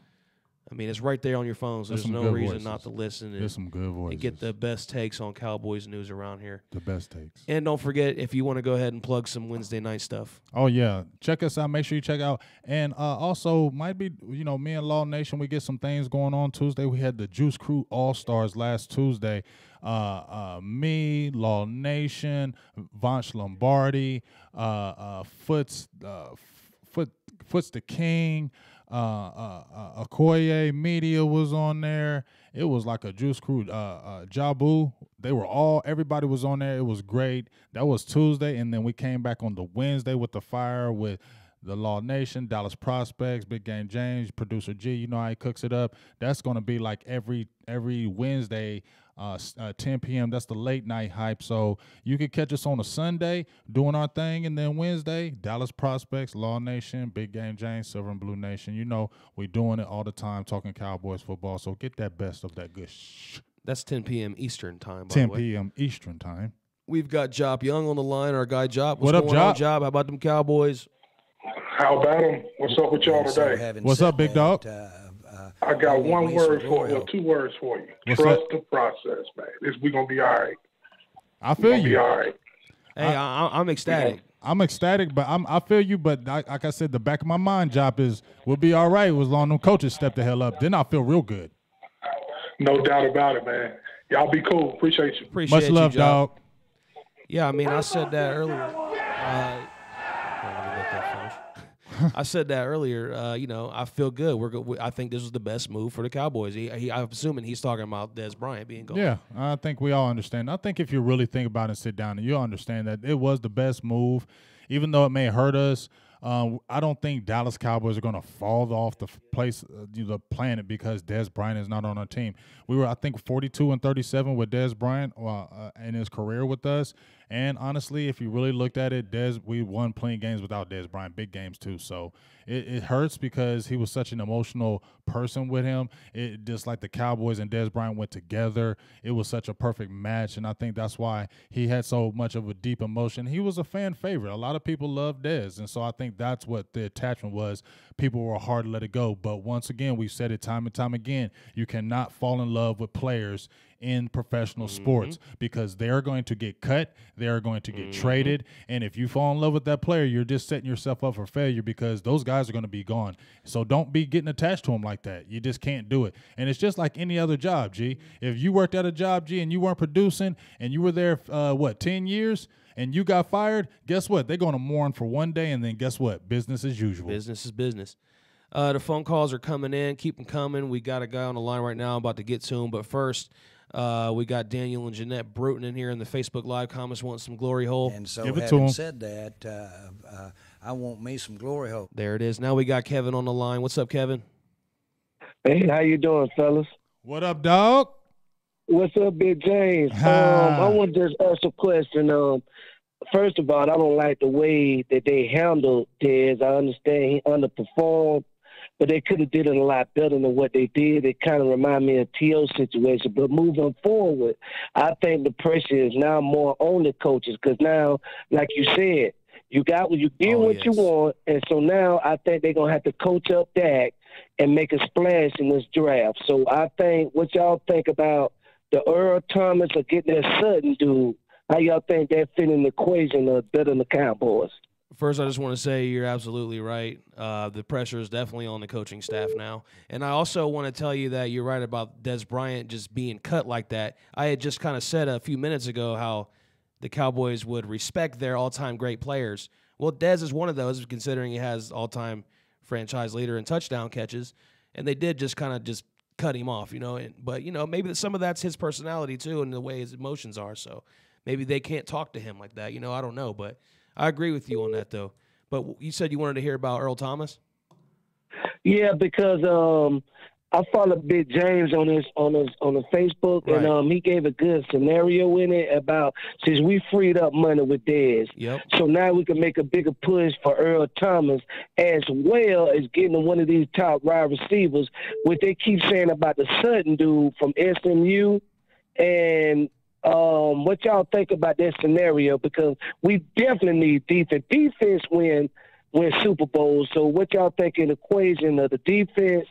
I mean, it's right there on your phone, so there's no reason not to listen. There's some good voices. And get the best takes on Cowboys news around here. The best takes. And don't forget, if you want to go ahead and plug some Wednesday night stuff. Oh, yeah. Check us out. Make sure you check out. And also, might be, me and Law Nation, we get some things going on Tuesday. We had the Juice Crew All-Stars last Tuesday. Me, Law Nation, Vanch Lombardi, Foots the King, Okoye Media was on there. It was like a Juice Crew. Jabu, everybody was on there. It was great. That was Tuesday, and then we came back on the Wednesday with the fire with the Law Nation, Dallas Prospects, Big Game James, Producer G. You know how he cooks it up. That's going to be like every Wednesday, 10 p.m. That's the late night hype. So you can catch us on a Sunday doing our thing, and then Wednesday, Dallas Prospects, Law Nation, Big Game James, Silver and Blue Nation. We're doing it all the time, talking Cowboys football. So get that best of that good That's 10 p.m. Eastern time, by 10 the way. p.m. Eastern time. We've got Jop Young on the line, our guy Jop. What up, going on, Jop? Jop? How about them Cowboys? How about them? What's up with y'all today? What's up, big dog? I got one word for you, 2 words for you. What's Trust that? the process, man. We're going to be all right. I feel you. Be all right. Hey, I'm ecstatic. I'm ecstatic, but I feel you. But like I said, the back of my mind, Jop, is we'll be all right. As long as them coaches step the hell up, then I feel real good. No doubt about it, man. Y'all be cool. Appreciate you. Much love, dog. Yeah, I mean, I said that earlier. I said that earlier. I feel good. I think this was the best move for the Cowboys. I'm assuming he's talking about Dez Bryant being gone. Yeah, I think we all understand. I think if you really think about it and sit down, you'll understand that it was the best move, even though it may hurt us. I don't think Dallas Cowboys are going to fall off the planet because Dez Bryant is not on our team. We were, I think, 42-37 with Dez Bryant in his career with us. And honestly, if you really looked at it, we won plenty of games without Dez Bryant, big games too. So it hurts because he was such an emotional person with him. It just like the Cowboys and Dez Bryant went together. It was such a perfect match, and I think that's why he had so much of a deep emotion. He was a fan favorite. A lot of people love Dez, and so I think that's what the attachment was. People were hard to let it go. But once again, we've said it time and time again, you cannot fall in love with players in professional sports because they're going to get cut, they're going to get traded, and if you fall in love with that player, you're just setting yourself up for failure because those guys are going to be gone. So don't be getting attached to them like that. You just can't do it. And it's just like any other job, G. If you worked at a job, G, and you weren't producing and you were there, 10 years, and you got fired, guess what? They're going to mourn for one day, and then guess what? Business as usual. Business is business. The phone calls are coming in. Keep them coming. We got a guy on the line right now. I'm about to get to him. But first, we got Daniel and Jeanette Bruton in here in the Facebook Live comments wanting some glory hole. And so Give it to having him. said that, I want me some glory hole. There it is. Now we got Kevin on the line. What's up, Kevin? Hey, how you doing, fellas? What up, dog? What's up, Big James? I want to just ask a question. First of all, I don't like the way that they handled Dez. I understand he underperformed, but they could have did it a lot better than what they did. It kind of remind me of T.O. situation. But moving forward, I think the pressure is now more on the coaches because now, like you said, you get what you want, and so now I think they're gonna have to coach up Dak and make a splash in this draft. So I think what y'all think about the Earl Thomas or getting that Sutton dude? How y'all think that fit in the equation better than the Cowboys? First, I just want to say you're absolutely right. The pressure is definitely on the coaching staff now. And I also want to tell you that you're right about Dez Bryant just being cut like that. I had just kind of said a few minutes ago how the Cowboys would respect their all-time great players. Well, Dez is one of those, considering he has all-time franchise leader in touchdown catches. And they did just kind of just cut him off, But, maybe some of that's his personality, too, and the way his emotions are. So maybe they can't talk to him like that. I don't know, but I agree with you on that, though. But you said you wanted to hear about Earl Thomas? Yeah, because I followed Big James on his Facebook, Right. and he gave a good scenario in it about since we freed up money with Dez, Yep. so now we can make a bigger push for Earl Thomas as well as getting one of these top wide receivers. What they keep saying about the Sutton dude from SMU, and what y'all think about that scenario? Because we definitely need defense. Defense win Super Bowls. So what y'all think in the equation of the defense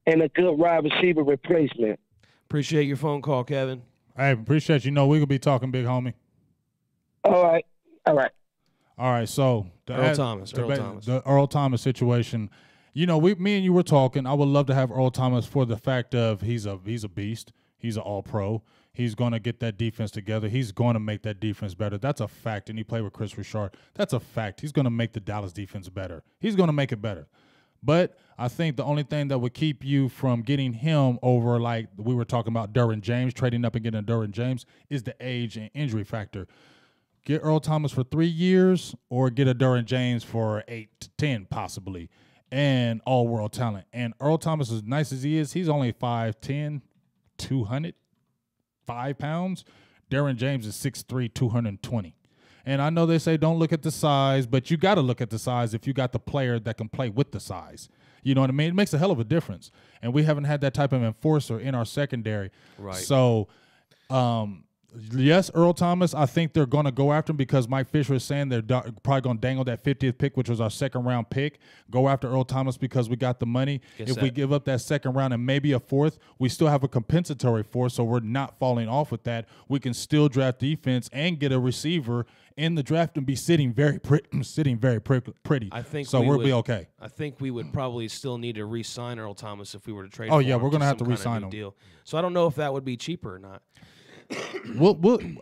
and a good wide receiver replacement? Appreciate your phone call, Kevin. I appreciate we gonna be talking, big homie. All right. All right. So Earl Thomas. The Earl Thomas situation. Me and you were talking. I would love to have Earl Thomas for the fact of he's a beast. He's an all-pro. He's going to get that defense together. He's going to make that defense better. That's a fact. And he played with Chris Richard. That's a fact. He's going to make the Dallas defense better. He's going to make it better. But I think the only thing that would keep you from getting him over, like we were talking about Derwin James, trading up and getting a Derwin James, is the age and injury factor. Get Earl Thomas for 3 years or get a Derwin James for 8 to 10 possibly, and all-world talent. And Earl Thomas, as nice as he is, he's only 5'10", 205 pounds. Derwin James is 6'3", 220. And I know they say don't look at the size, but you got to look at the size if you got the player that can play with the size. You know what I mean? It makes a hell of a difference. And we haven't had that type of enforcer in our secondary. Right. So, yes, Earl Thomas, I think they're going to go after him because Mike Fisher is saying they're probably going to dangle that 50th pick, which was our second-round pick. Go after Earl Thomas because we got the money. If we give up that second round and maybe a fourth, we still have a compensatory fourth, so we're not falling off with that. We can still draft defense and get a receiver in the draft and be sitting very pretty. I think so. We'll be okay. I think we would probably still need to re-sign Earl Thomas if we were to trade. Oh, for yeah, him we're going to have to some kind of re-sign new him. Deal. So I don't know if that would be cheaper or not.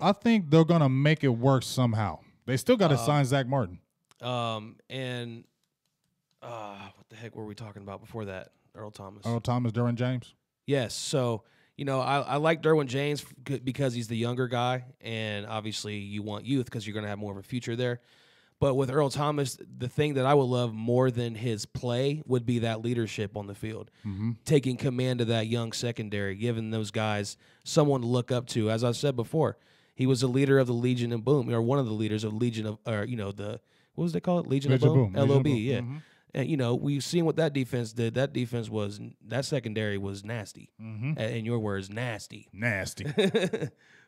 I think they're going to make it work somehow. They still got to sign Zach Martin. What the heck were we talking about before that? Earl Thomas, Derwin James. Yes. So, I like Derwin James because he's the younger guy, and obviously you want youth because you're going to have more of a future there. But with Earl Thomas, the thing that I would love more than his play would be that leadership on the field, taking command of that young secondary, giving those guys someone to look up to. As I said before, he was a leader of the Legion of Boom, or one of the leaders of Legion of, what was they called? Legion of Boom? LOB, yeah. Mm-hmm. And, we've seen what that defense did. That secondary was nasty. In your words, nasty. Nasty.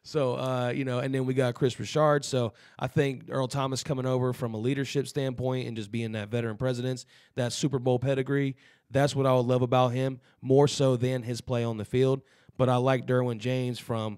So, and then we got Chris Richard. So I think Earl Thomas coming over from a leadership standpoint and just being that veteran presence, that Super Bowl pedigree, that's what I would love about him, more so than his play on the field. But I like Derwin James from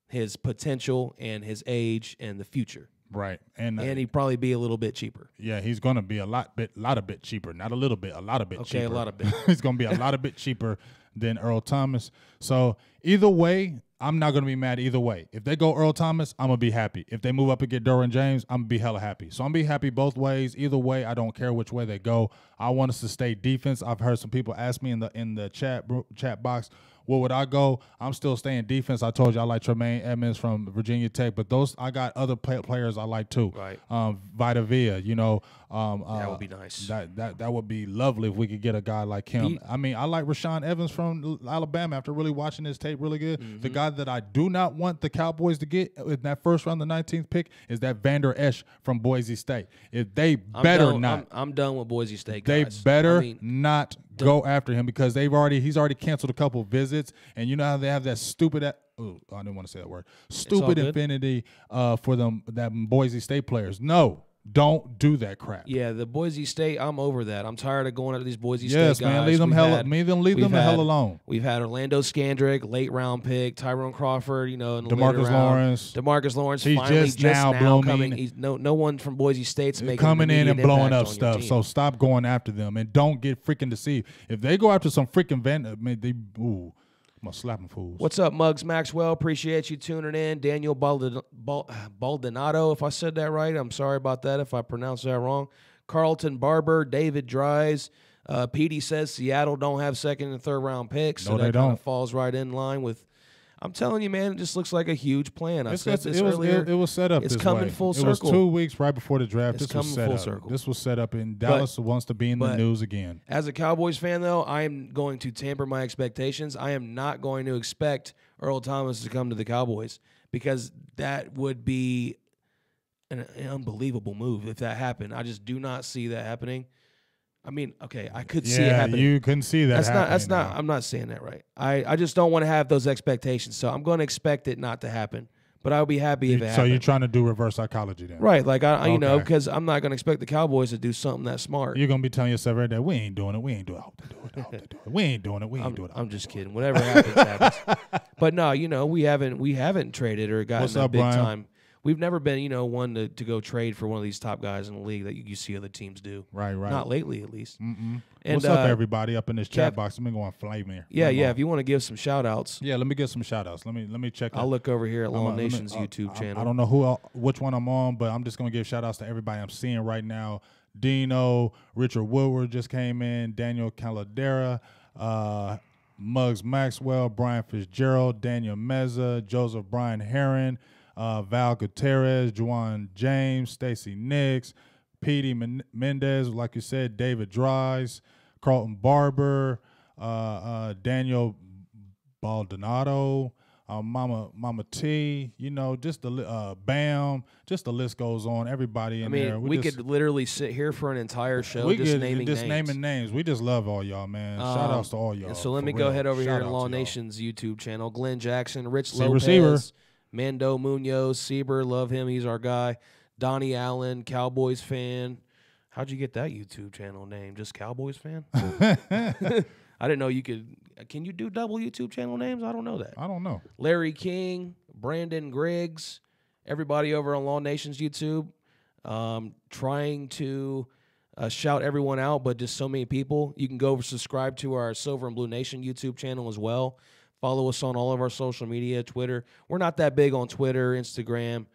his potential and his age and the future. Right. And he'd probably be a little bit cheaper. Yeah, he's going to be a lot bit cheaper. Not a little bit, a lot of bit cheaper. Okay, a lot of bit. He's going to be a lot of bit cheaper than Earl Thomas. So either way, I'm not going to be mad either way. If they go Earl Thomas, I'm going to be happy. If they move up and get Derwin James, I'm going to be hella happy. So I'm going to be happy both ways. Either way, I don't care which way they go. I want us to stay defense. I've heard some people ask me in the chat box, where would I go? I'm still staying defense. I told you I like Tremaine Edmonds from Virginia Tech, but I got other players I like too. Right. Vita Vea, that would be nice. That would be lovely if we could get a guy like him. I like Rashaan Evans from Alabama after really watching his tape really good. Mm-hmm. The guy that I do not want the Cowboys to get in that first round, the 19th pick, is that Vander Esch from Boise State. If they I'm done with Boise State guys. They better not go after him because he's already canceled a couple visits, and you know how they have that stupid I didn't want to say that word. Stupid infinity for them that Boise State players. No, Don't do that crap. Yeah, the Boise State, I'm over that. I'm tired of going after these Boise State guys. Yes, man, leave them the hell alone. We've had Orlando Scandrick, late round pick, Tyrone Crawford, in the DeMarcus Lawrence. He's finally just now blooming. coming. He's no one from Boise State's making coming in and blowing up on stuff. So stop going after them and don't get freaking deceived. If they go after some freaking I'm going to slap them fools. What's up, Muggs Maxwell? Appreciate you tuning in. Daniel Baldonado, if I said that right. I'm sorry about that if I pronounced that wrong. Carlton Barber, David Dries. Petey says Seattle don't have second and third round picks. So that kind of falls right in line with – I'm telling you, man, it just looks like a huge plan. I said this earlier. It was set up it's this coming way. full circle. It was 2 weeks right before the draft. It's coming full circle. This was set up, and Dallas wants to be in the news again. As a Cowboys fan, though, I am going to temper my expectations. I am not going to expect Earl Thomas to come to the Cowboys because that would be an unbelievable move if that happened. I just do not see that happening. I mean, okay, I could see it happening. You couldn't see that happening. That's not. I'm not saying that right. I just don't want to have those expectations, so I'm going to expect it not to happen. But I'll be happy if it happens. So you're trying to do reverse psychology then, right? Like because I'm not going to expect the Cowboys to do something that smart. You're going to be telling yourself right there, we ain't doing it. We ain't doing it. I hope they do it. I hope they do it. We ain't doing it. We ain't doing it. I'm just kidding. Whatever happens, happens. But no, we haven't traded or gotten a big time. We've never been, one to go trade for one of these top guys in the league that you see other teams do. Right. Not lately, at least. And, what's up, everybody, up in this chat box? Let me go on flame here. Yeah. If you want to give some shout-outs. Yeah, let me give some shout-outs. Let me check. I'll look over here at Law Nation's YouTube channel. I don't know which one I'm on, but I'm just going to give shout-outs to everybody I'm seeing right now. Dino, Richard Woodward just came in, Daniel Caladera, Muggs Maxwell, Brian Fitzgerald, Daniel Meza, Joseph Brian Herron, Val Gutierrez, Juwan James, Stacy Nix, Petey Mendez, like you said, David Dries, Carlton Barber, Daniel Baldonado, Mama T, just the Bam, just the list goes on. Everybody in there. We could literally sit here for an entire show naming names. We just love all y'all, man. Shout outs to all y'all. So let me go ahead over here to Law Nation's YouTube channel. Glenn Jackson, Rich Lopez. Receiver. Mando Munoz, Sieber, love him. He's our guy. Donnie Allen, Cowboys fan. How'd you get that YouTube channel name? Just Cowboys fan? I didn't know you could. Can you do double YouTube channel names? I don't know that. I don't know. Larry King, Brandon Griggs, everybody over on Law Nation's YouTube. Trying to shout everyone out, but just so many people. You can go over subscribe to our Silver and Blue Nation YouTube channel as well. Follow us on all of our social media, Twitter. We're not that big on Twitter, Instagram,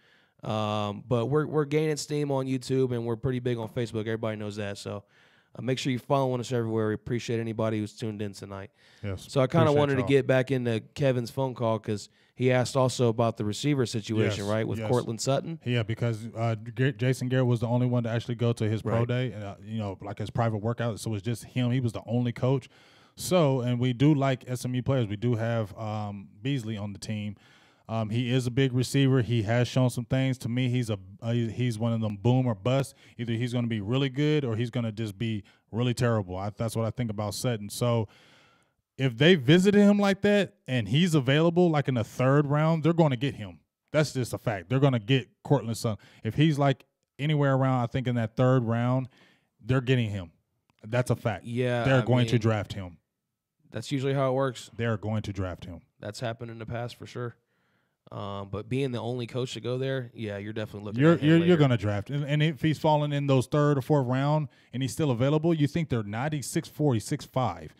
but we're gaining steam on YouTube, and we're pretty big on Facebook. Everybody knows that. So make sure you're following us everywhere. We appreciate anybody who's tuned in tonight. Yes. So I kind of wanted to get back into Kevin's phone call because he asked also about the receiver situation, right, with Cortland Sutton. Yeah, because Jason Garrett was the only one to actually go to his pro day, like his private workout. So it was just him. He was the only coach. So, and we do like SMU players. We do have Beasley on the team. He is a big receiver. He has shown some things. To me, he's one of them boom or bust. Either he's going to be really good or he's going to just be really terrible. That's what I think about Sutton. So if they visited him like that and he's available like in the third round, they're going to get him. That's just a fact. They're going to get Cortland Sutton. If he's like anywhere around, I think in that third round, they're getting him. That's a fact. Yeah, they're going to draft him. That's usually how it works. They're going to draft him. That's happened in the past for sure. But being the only coach to go there, yeah, you're definitely looking at him You're going to draft. And if he's falling in those third or fourth round and he's still available, you think they're not. He's 6'4", he's 6'5",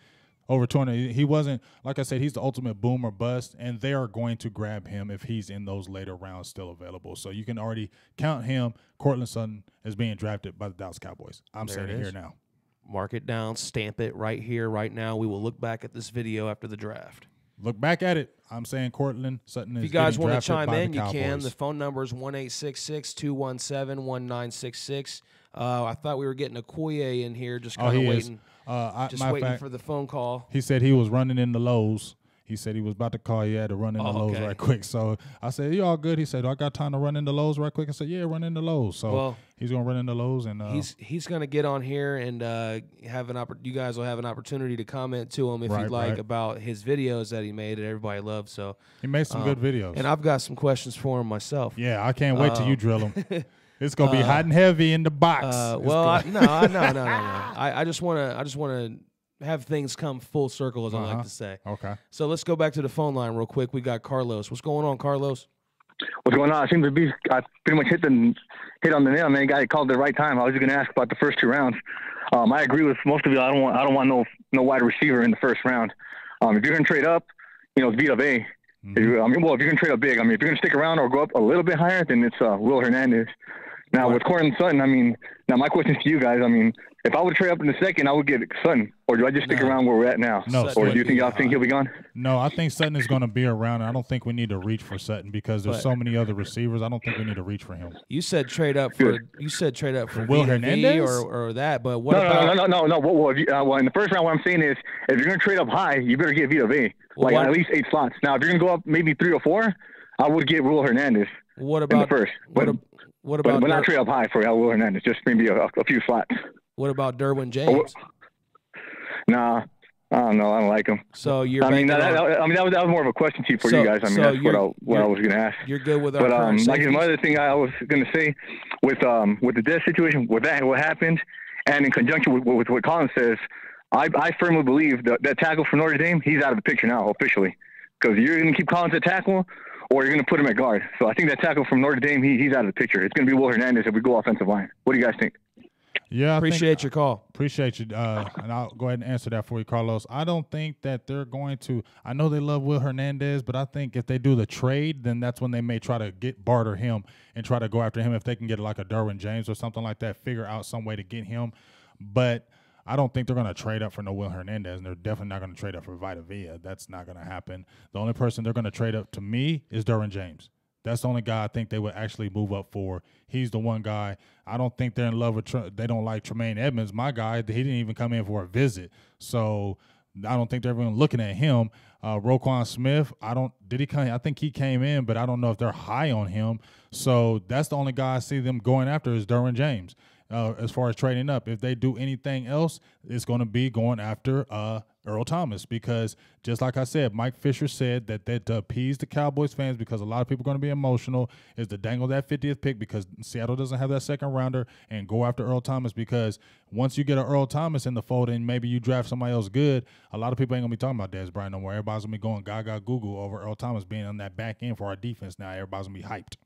over 200. He wasn't, like I said, he's the ultimate boom or bust, and they are going to grab him if he's in those later rounds still available. So you can already count him, Cortland Sutton, as being drafted by the Dallas Cowboys. I'm saying it here now. Mark it down, stamp it right here, right now. We will look back at this video after the draft. Look back at it. I'm saying Cortland Sutton is If you guys want to chime in, you can. The phone number is 1-866-217-1966. I thought we were getting a Koye in here, just kind of waiting. Waiting for the phone call. He said he was running in the Lowe's. He said he was about to call you. Had to run in the Lowe's right quick. So I said, "You all good?" He said, "I got time to run in the Lowe's right quick." I said, "Yeah, run in the Lowe's." So he's gonna run in the Lowe's, and he's gonna get on here and have an you guys will have an opportunity to comment to him if you'd like about his videos that he made that everybody loves. So he made some good videos, and I've got some questions for him myself. Yeah, I can't wait till you drill him. It's gonna be hot and heavy in the box. No. I just want to have things come full circle, as I like to say. Okay. So let's go back to the phone line real quick. We got Carlos. What's going on, Carlos? What's going on? I pretty much hit on the nail, man. Guy called at the right time. I was just going to ask about the first 2 rounds. I agree with most of you. I don't want no wide receiver in the first round. If you're going to trade up, it's B of A. If you're going to trade up big, if you're going to stick around or go up a little bit higher, then it's Will Hernandez. Now with Courtland Sutton, now my question to you guys, if I would trade up in the second, I would get Sutton, or do I just stick around where we're at now? No, or do you think y'all think he'll be gone? No, I think Sutton is going to be around. I don't think we need to reach for Sutton because there's so many other receivers. I don't think we need to reach for him. You said trade up for Will Hernandez or that, but what about no. Well, in the first round, what I'm saying is if you're going to trade up high, you better get Vita V, at least 8 slots. Now, if you're going to go up maybe 3 or 4, I would get Will Hernandez. What about in the first? What about? But not trade up high for Will Hernandez. Just maybe a few slots. What about Derwin James? Nah, I don't know. I don't like him. So you're. that was more of a question to you for you guys. That's what I was going to ask. You're good with our current safeties? Another thing I was going to say with the Dez situation, with that, what happened, and in conjunction with what Colin says, I firmly believe that tackle for Notre Dame, he's out of the picture now officially, because you're going to keep Collins at tackle, or you're going to put him at guard. So I think that tackle from Notre Dame, he's out of the picture. It's going to be Will Hernandez if we go offensive line. What do you guys think? Yeah, appreciate your call. Appreciate you, and I'll go ahead and answer that for you, Carlos. I don't think that they're going to. I know they love Will Hernandez, but I think if they do the trade, then that's when they may try to barter him and try to go after him if they can get like a Derwin James or something like that. Figure out some way to get him, but I don't think they're going to trade up for no Will Hernandez, and they're definitely not going to trade up for Vita Vea. That's not going to happen. The only person they're going to trade up to me is Derwin James. That's the only guy I think they would actually move up for. He's the one guy. I don't think they're in love with they don't like Tremaine Edmonds, my guy. He didn't even come in for a visit. So I don't think they're even looking at him. Roquan Smith, did he come? I think he came in, but I don't know if they're high on him. So that's the only guy I see them going after is Derwin James. As far as trading up, if they do anything else, it's going to be going after Earl Thomas, because just like I said, Mike Fisher said that to appease the Cowboys fans, because a lot of people are going to be emotional, is to dangle that 50th pick because Seattle doesn't have that second rounder, and go after Earl Thomas, because once you get an Earl Thomas in the fold and maybe you draft somebody else good, a lot of people ain't going to be talking about Dez Bryant no more. Everybody's going to be going gaga Google over Earl Thomas being on that back end for our defense now. Everybody's going to be hyped.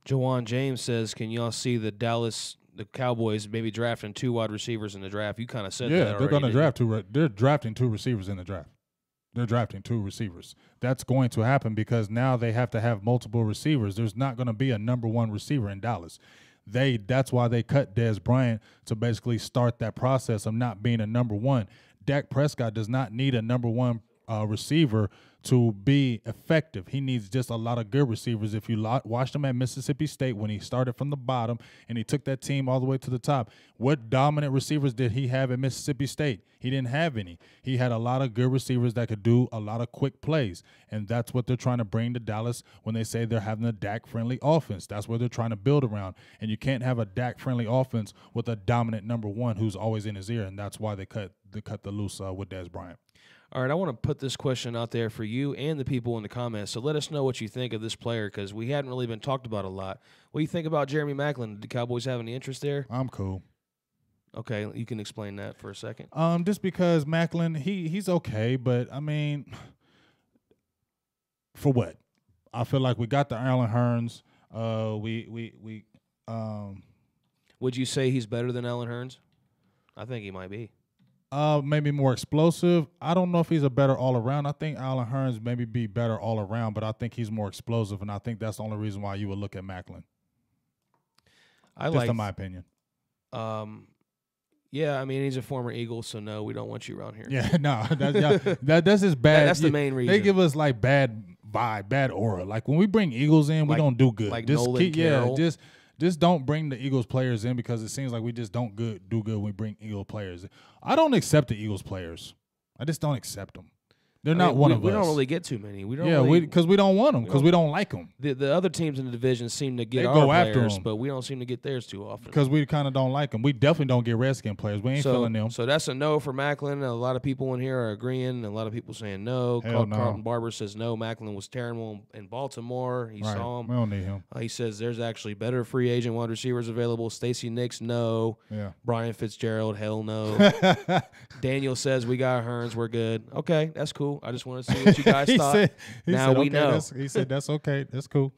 Jawan James says, can y'all see the Cowboys maybe drafting 2 wide receivers in the draft? You kind of said that already. Yeah, they're going to draft 2. They're drafting 2 receivers in the draft. They're drafting 2 receivers. That's going to happen because now they have to have multiple receivers. There's not going to be a number 1 receiver in Dallas. That's why they cut Dez Bryant to basically start that process of not being a number 1. Dak Prescott does not need a number 1 receiver to be effective. He needs just a lot of good receivers. If you watched him at Mississippi State when he started from the bottom and he took that team all the way to the top, what dominant receivers did he have at Mississippi State? He didn't have any. He had a lot of good receivers that could do a lot of quick plays, and that's what they're trying to bring to Dallas when they say they're having a Dak-friendly offense. That's what they're trying to build around, and you can't have a Dak-friendly offense with a dominant number 1 who's always in his ear, and that's why they cut the loose with Dez Bryant. All right, I want to put this question out there for you and the people in the comments. So let us know what you think of this player, because we hadn't really been talked about a lot. What do you think about Jeremy Maclin? Did the Cowboys have any interest there? I'm cool. Okay, you can explain that for a second. Just because Maclin, he's okay, but I mean, for what? I feel like we got the Allen Hurns. Would you say he's better than Allen Hurns? I think he might be. Maybe more explosive. I don't know if he's a better all-around. I think Allen Hurns maybe be better all-around, but I think he's more explosive, and I think that's the only reason why you would look at Maclin. Just in my opinion. Yeah, I mean, he's a former Eagle, so no, we don't want you around here. Yeah, no, that's just bad. That's the main reason. They give us, like, bad vibe, bad aura. Like, when we bring Eagles in, we don't do good. Like Nolan Carroll. Just don't bring the Eagles players in, because it seems like we just don't do good when we bring Eagles players in. I don't accept the Eagles players. I just don't accept them. They're not one of us. We don't really get too many. We don't. Yeah, because we don't want them, because we don't like them. The other teams in the division seem to get our go players, after 'em. but we don't seem to get theirs too often. Because we kind of don't like them. We definitely don't get Redskin players. We ain't feeling them. So that's a no for Macklin. A lot of people in here are agreeing. A lot of people saying no. Hell no. Carlton Barber says no. Macklin was terrible in Baltimore. He saw him. We don't need him. He says there's actually better free agent wide receivers available. Stacey Nix, no. Yeah. Brian Fitzgerald, hell no. Daniel says we got Hearns. We're good. Okay, that's cool. I just want to see what you guys thought. Now we know. He said that's okay. That's cool.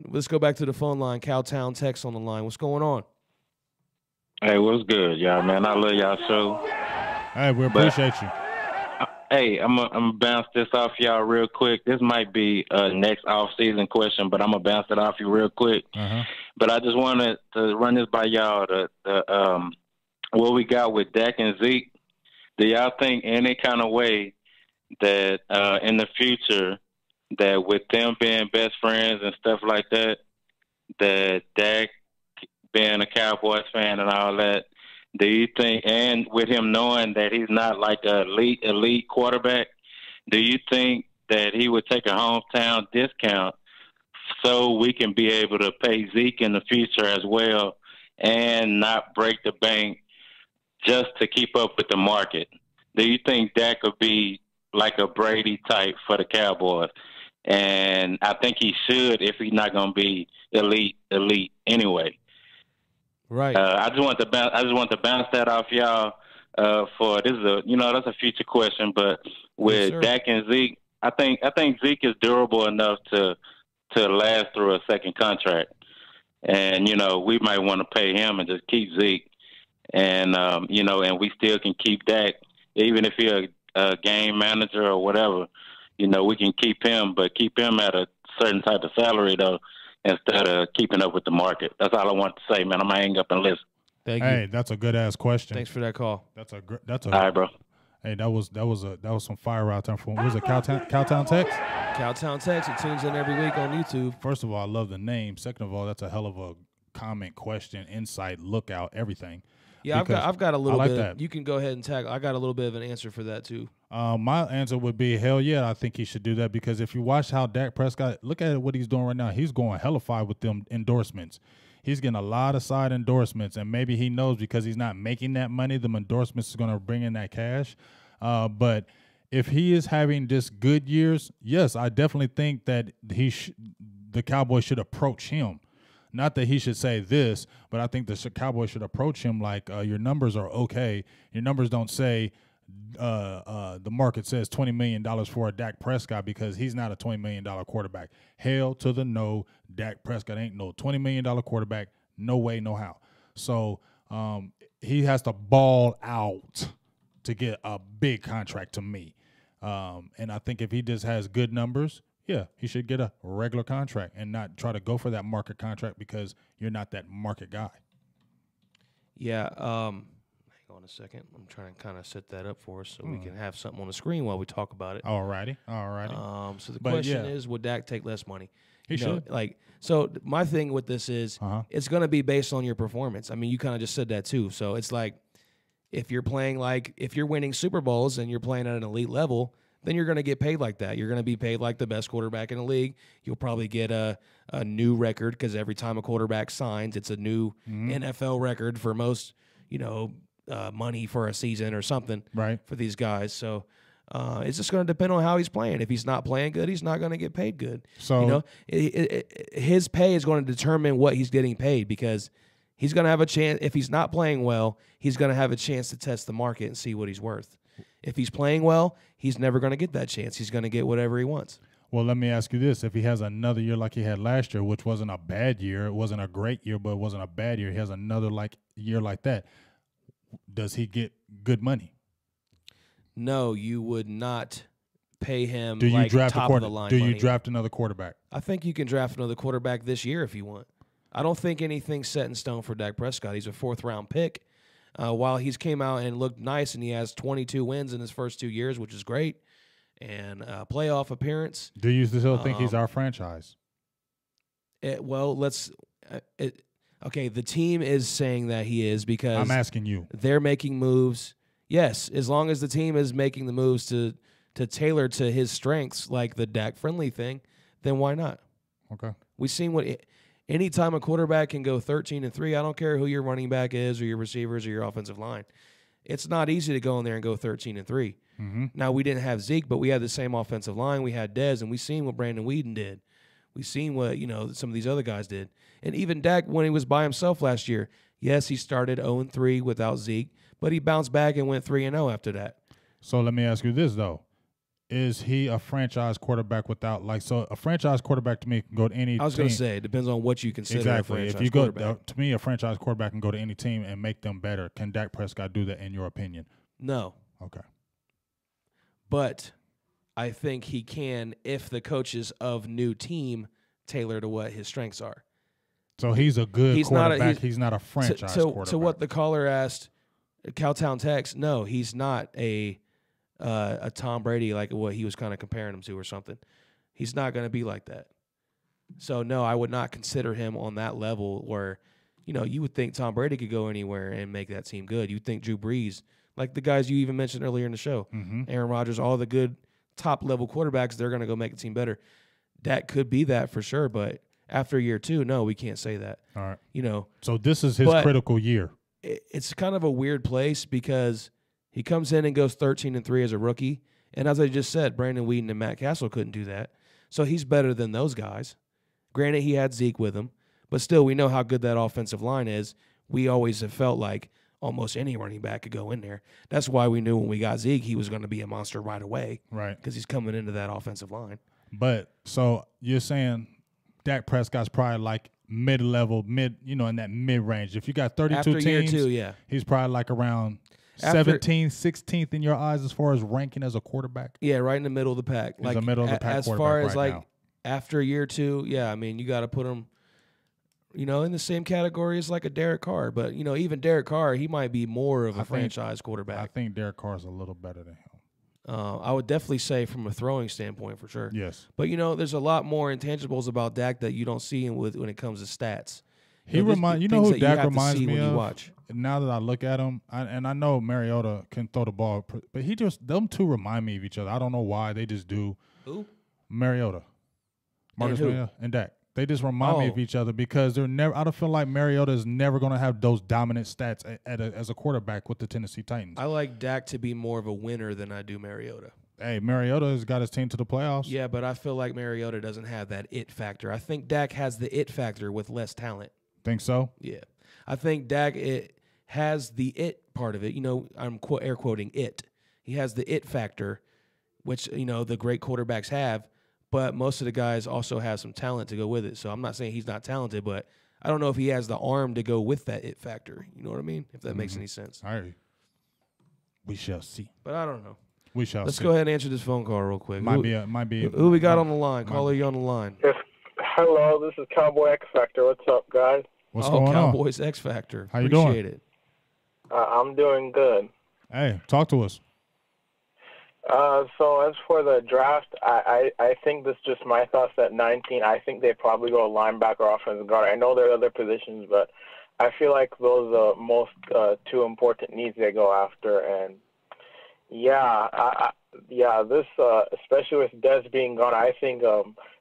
Let's go back to the phone line. Cowtown Tex on the line. What's going on? Hey, what's good, y'all, man? I love y'all show. Hey, we appreciate you. Hey, I'm gonna bounce this off y'all real quick. This might be a next off-season question, but I'm gonna bounce it off you real quick. But I just wanted to run this by y'all. What we got with Dak and Zeke. Do y'all think any kind of way that in the future that with them being best friends and stuff like that, that Dak being a Cowboys fan and all that, do you think, and with him knowing that he's not like an elite quarterback, do you think that he would take a hometown discount so we can be able to pay Zeke in the future as well and not break the bank just to keep up with the market? Do you think Dak could be like a Brady type for the Cowboys? And I think he should if he's not going to be elite anyway. Right. I just want to bounce that off y'all. For this is that's a future question, but with Dak and Zeke, I think Zeke is durable enough to last through a second contract, and we might want to pay him and just keep Zeke, and and we still can keep Dak, even if he's a game manager or whatever. We can keep him, but keep him at a certain type of salary though, instead of keeping up with the market. That's all I want to say, man. I'm gonna hang up and listen. Thank you. Hey, that's a good ass question. Thanks for that call. That's a all right, bro. Hey, that was some fire out there from, what was it, Cowtown Tex? Cowtown Tex. He tunes in every week on YouTube. First of all, I love the name. Second of all, that's a hell of a comment, question, insight, lookout, everything. Yeah, I've got a little bit. That. You can go ahead and tackle. I got a little bit of an answer for that too. My answer would be hell yeah. I think he should do that because if you watch how Dak Prescott, look at what he's doing right now. He's going hellified with them endorsements. He's getting a lot of side endorsements, and maybe he knows because he's not making that money, the endorsements is going to bring in that cash. But if he is having just good years, yes, I definitely think that the Cowboys should approach him. Not that he should say this, but I think the Cowboys should approach him like your numbers are okay. Your numbers don't say the market says $20 million for a Dak Prescott because he's not a $20 million quarterback. Hell to the no, Dak Prescott ain't no $20 million quarterback. No way, no how. So he has to ball out to get a big contract to me. And I think if he just has good numbers, yeah, he should get a regular contract and not try to go for that market contract because you're not that market guy. Yeah. Hang on a second. I'm trying to kind of set that up for us so we can have something on the screen while we talk about it. All righty. So the question is, would Dak take less money? He should. So my thing with this is it's going to be based on your performance. I mean, you kind of just said that too. So it's like if you're playing if you're winning Super Bowls and you're playing at an elite level, then you're going to get paid like that. You're going to be paid like the best quarterback in the league. You'll probably get a new record because every time a quarterback signs, it's a new NFL record for most, money for a season or something for these guys. So it's just going to depend on how he's playing. If he's not playing good, he's not going to get paid good. So his pay is going to determine what he's getting paid because he's going to have a chance. If he's not playing well, he's going to have a chance to test the market and see what he's worth. If he's playing well, he's never going to get that chance. He's going to get whatever he wants. Well, let me ask you this. If he has another year like he had last year, which wasn't a bad year, it wasn't a great year, but it wasn't a bad year, he has another year like that, does he get good money? No, you would not pay him Do you draft top of the line Do you money. draft another quarterback? I think you can draft another quarterback this year if you want. I don't think anything's set in stone for Dak Prescott. He's a fourth-round pick. While he's came out and looked nice and he has 22 wins in his first 2 years, which is great, and a playoff appearance. Do you still think he's our franchise? Okay, the team is saying that he is because I'm asking you. They're making moves. Yes, as long as the team is making the moves to to tailor to his strengths, like the Dak friendly thing, then why not? Okay. We've seen anytime a quarterback can go 13-3, I don't care who your running back is or your receivers or your offensive line. It's not easy to go in there and go 13-3. Mm-hmm. Now, we didn't have Zeke, but we had the same offensive line. We had Dez, and we seen what Brandon Weeden did. We seen what, some of these other guys did. And even Dak, when he was by himself last year, yes, he started 0-3 without Zeke, but he bounced back and went 3-0 after that. So let me ask you this, though. Is he a franchise quarterback without, so a franchise quarterback to me can go to any team. I was going to say, it depends on what you consider exactly. a franchise If you go, quarterback. to me, a franchise quarterback can go to any team and make them better. Can Dak Prescott do that, in your opinion? No. Okay. But I think he can if the coaches of new team tailor to what his strengths are. So he's a good quarterback. He's not a franchise quarterback. To what the caller asked, Cowtown Tex, no, he's not a Tom Brady like what he was kind of comparing him to or something. He's not going to be like that. So, no, I would not consider him on that level where, you would think Tom Brady could go anywhere and make that team good. You'd think Drew Brees, like the guys you even mentioned earlier in the show, Aaron Rodgers, all the good top-level quarterbacks, they're going to go make the team better. That could be that for sure, but after year 2, no, we can't say that. All right. So this is his critical year. It's kind of a weird place because he comes in and goes 13-3 as a rookie, and as I just said, Brandon Weeden and Matt Castle couldn't do that. So he's better than those guys. Granted, he had Zeke with him, but still we know how good that offensive line is. We always have felt like almost any running back could go in there. That's why we knew when we got Zeke, he was going to be a monster right away. Right. Because he's coming into that offensive line. But, so you're saying Dak Prescott's probably like mid-level, in that mid-range. If you got 32 After teams, year 2, yeah. He's probably like around 17th, 16th in your eyes as far as ranking as a quarterback. Yeah, right in the middle of the pack. He's a middle of the pack as quarterback far as right now. After year 2, yeah, I mean, you got to put him, in the same category as like a Derek Carr. But, even Derek Carr, he might be more of a franchise quarterback. I think Derek Carr's a little better than him. I would definitely say from a throwing standpoint for sure. Yes. But, there's a lot more intangibles about Dak that you don't see when it comes to stats. He who Dak reminds me of? Watch. Now that I look at him, and I know Mariota can throw the ball, but them two remind me of each other. I don't know why. They just do. Who? Mariota. Marcus Mariota and Dak. They just remind me of each other because they're never. I don't feel like Mariota is never going to have those dominant stats as a quarterback with the Tennessee Titans. I like Dak to be more of a winner than I do Mariota. Hey, Mariota has got his team to the playoffs. Yeah, but I feel like Mariota doesn't have that it factor. I think Dak has the it factor with less talent. Think so? Yeah. I think Dak has the it part of it. I'm air quoting it. He has the it factor, which, the great quarterbacks have. But most of the guys also have some talent to go with it. So I'm not saying he's not talented, but I don't know if he has the arm to go with that it factor. You know what I mean? If that makes any sense. All right. We shall see. But I don't know. We shall Let's see. go ahead and answer this phone call real quick. Might be. Who we got on the line? Caller, you on the line? Yes. Hello, this is Cowboy X Factor. What's up, guys? What's going Cowboys X Factor. How you Appreciate doing? it. I'm doing good. Hey, talk to us. So as for the draft, I think this is just my thoughts at 19. I think they probably go linebacker, offensive guard. I know there are other positions, but I feel like those are most two important needs they go after. And this especially with Dez being gone, I think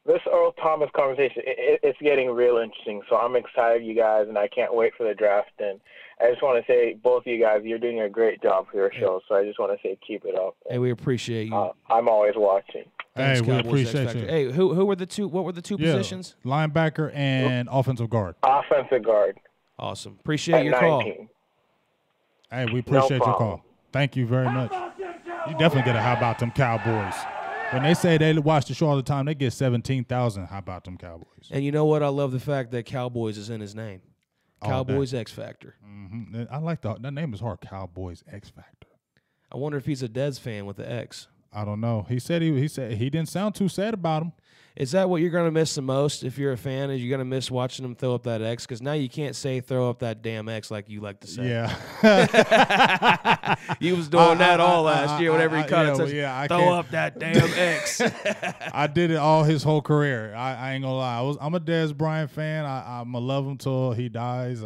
this Earl Thomas conversation it's getting real interesting. So I'm excited, you guys, and I can't wait for the draft. And I just want to say, both of you guys, you're doing a great job for your show. So I just want to say, keep it up. Hey, we appreciate you. I'm always watching. Thanks, we appreciate you. Hey, who were the two? What were the two positions? Linebacker and offensive guard. Offensive guard. Awesome. Appreciate your 19. call. Hey, we appreciate your call. Thank you very much. You definitely get a how about them Cowboys. When they say they watch the show all the time, they get 17,000. How about them Cowboys? And you know what? I love the fact that Cowboys is in his name. Cowboys X Factor. Mm-hmm. I like that name is hard. Cowboys X Factor. I wonder if he's a Dez fan with the X. I don't know. He said he didn't sound too sad about him. Is that what you're going to miss the most if you're a fan? Is you're going to miss watching him throw up that X? Because now you can't say throw up that damn X like you like to say. Yeah. He was doing that all last year whenever he caught it. I throw can't. up that damn X. I did it all his whole career. I ain't going to lie. I'm a Dez Bryant fan. I'm going to love him till he dies.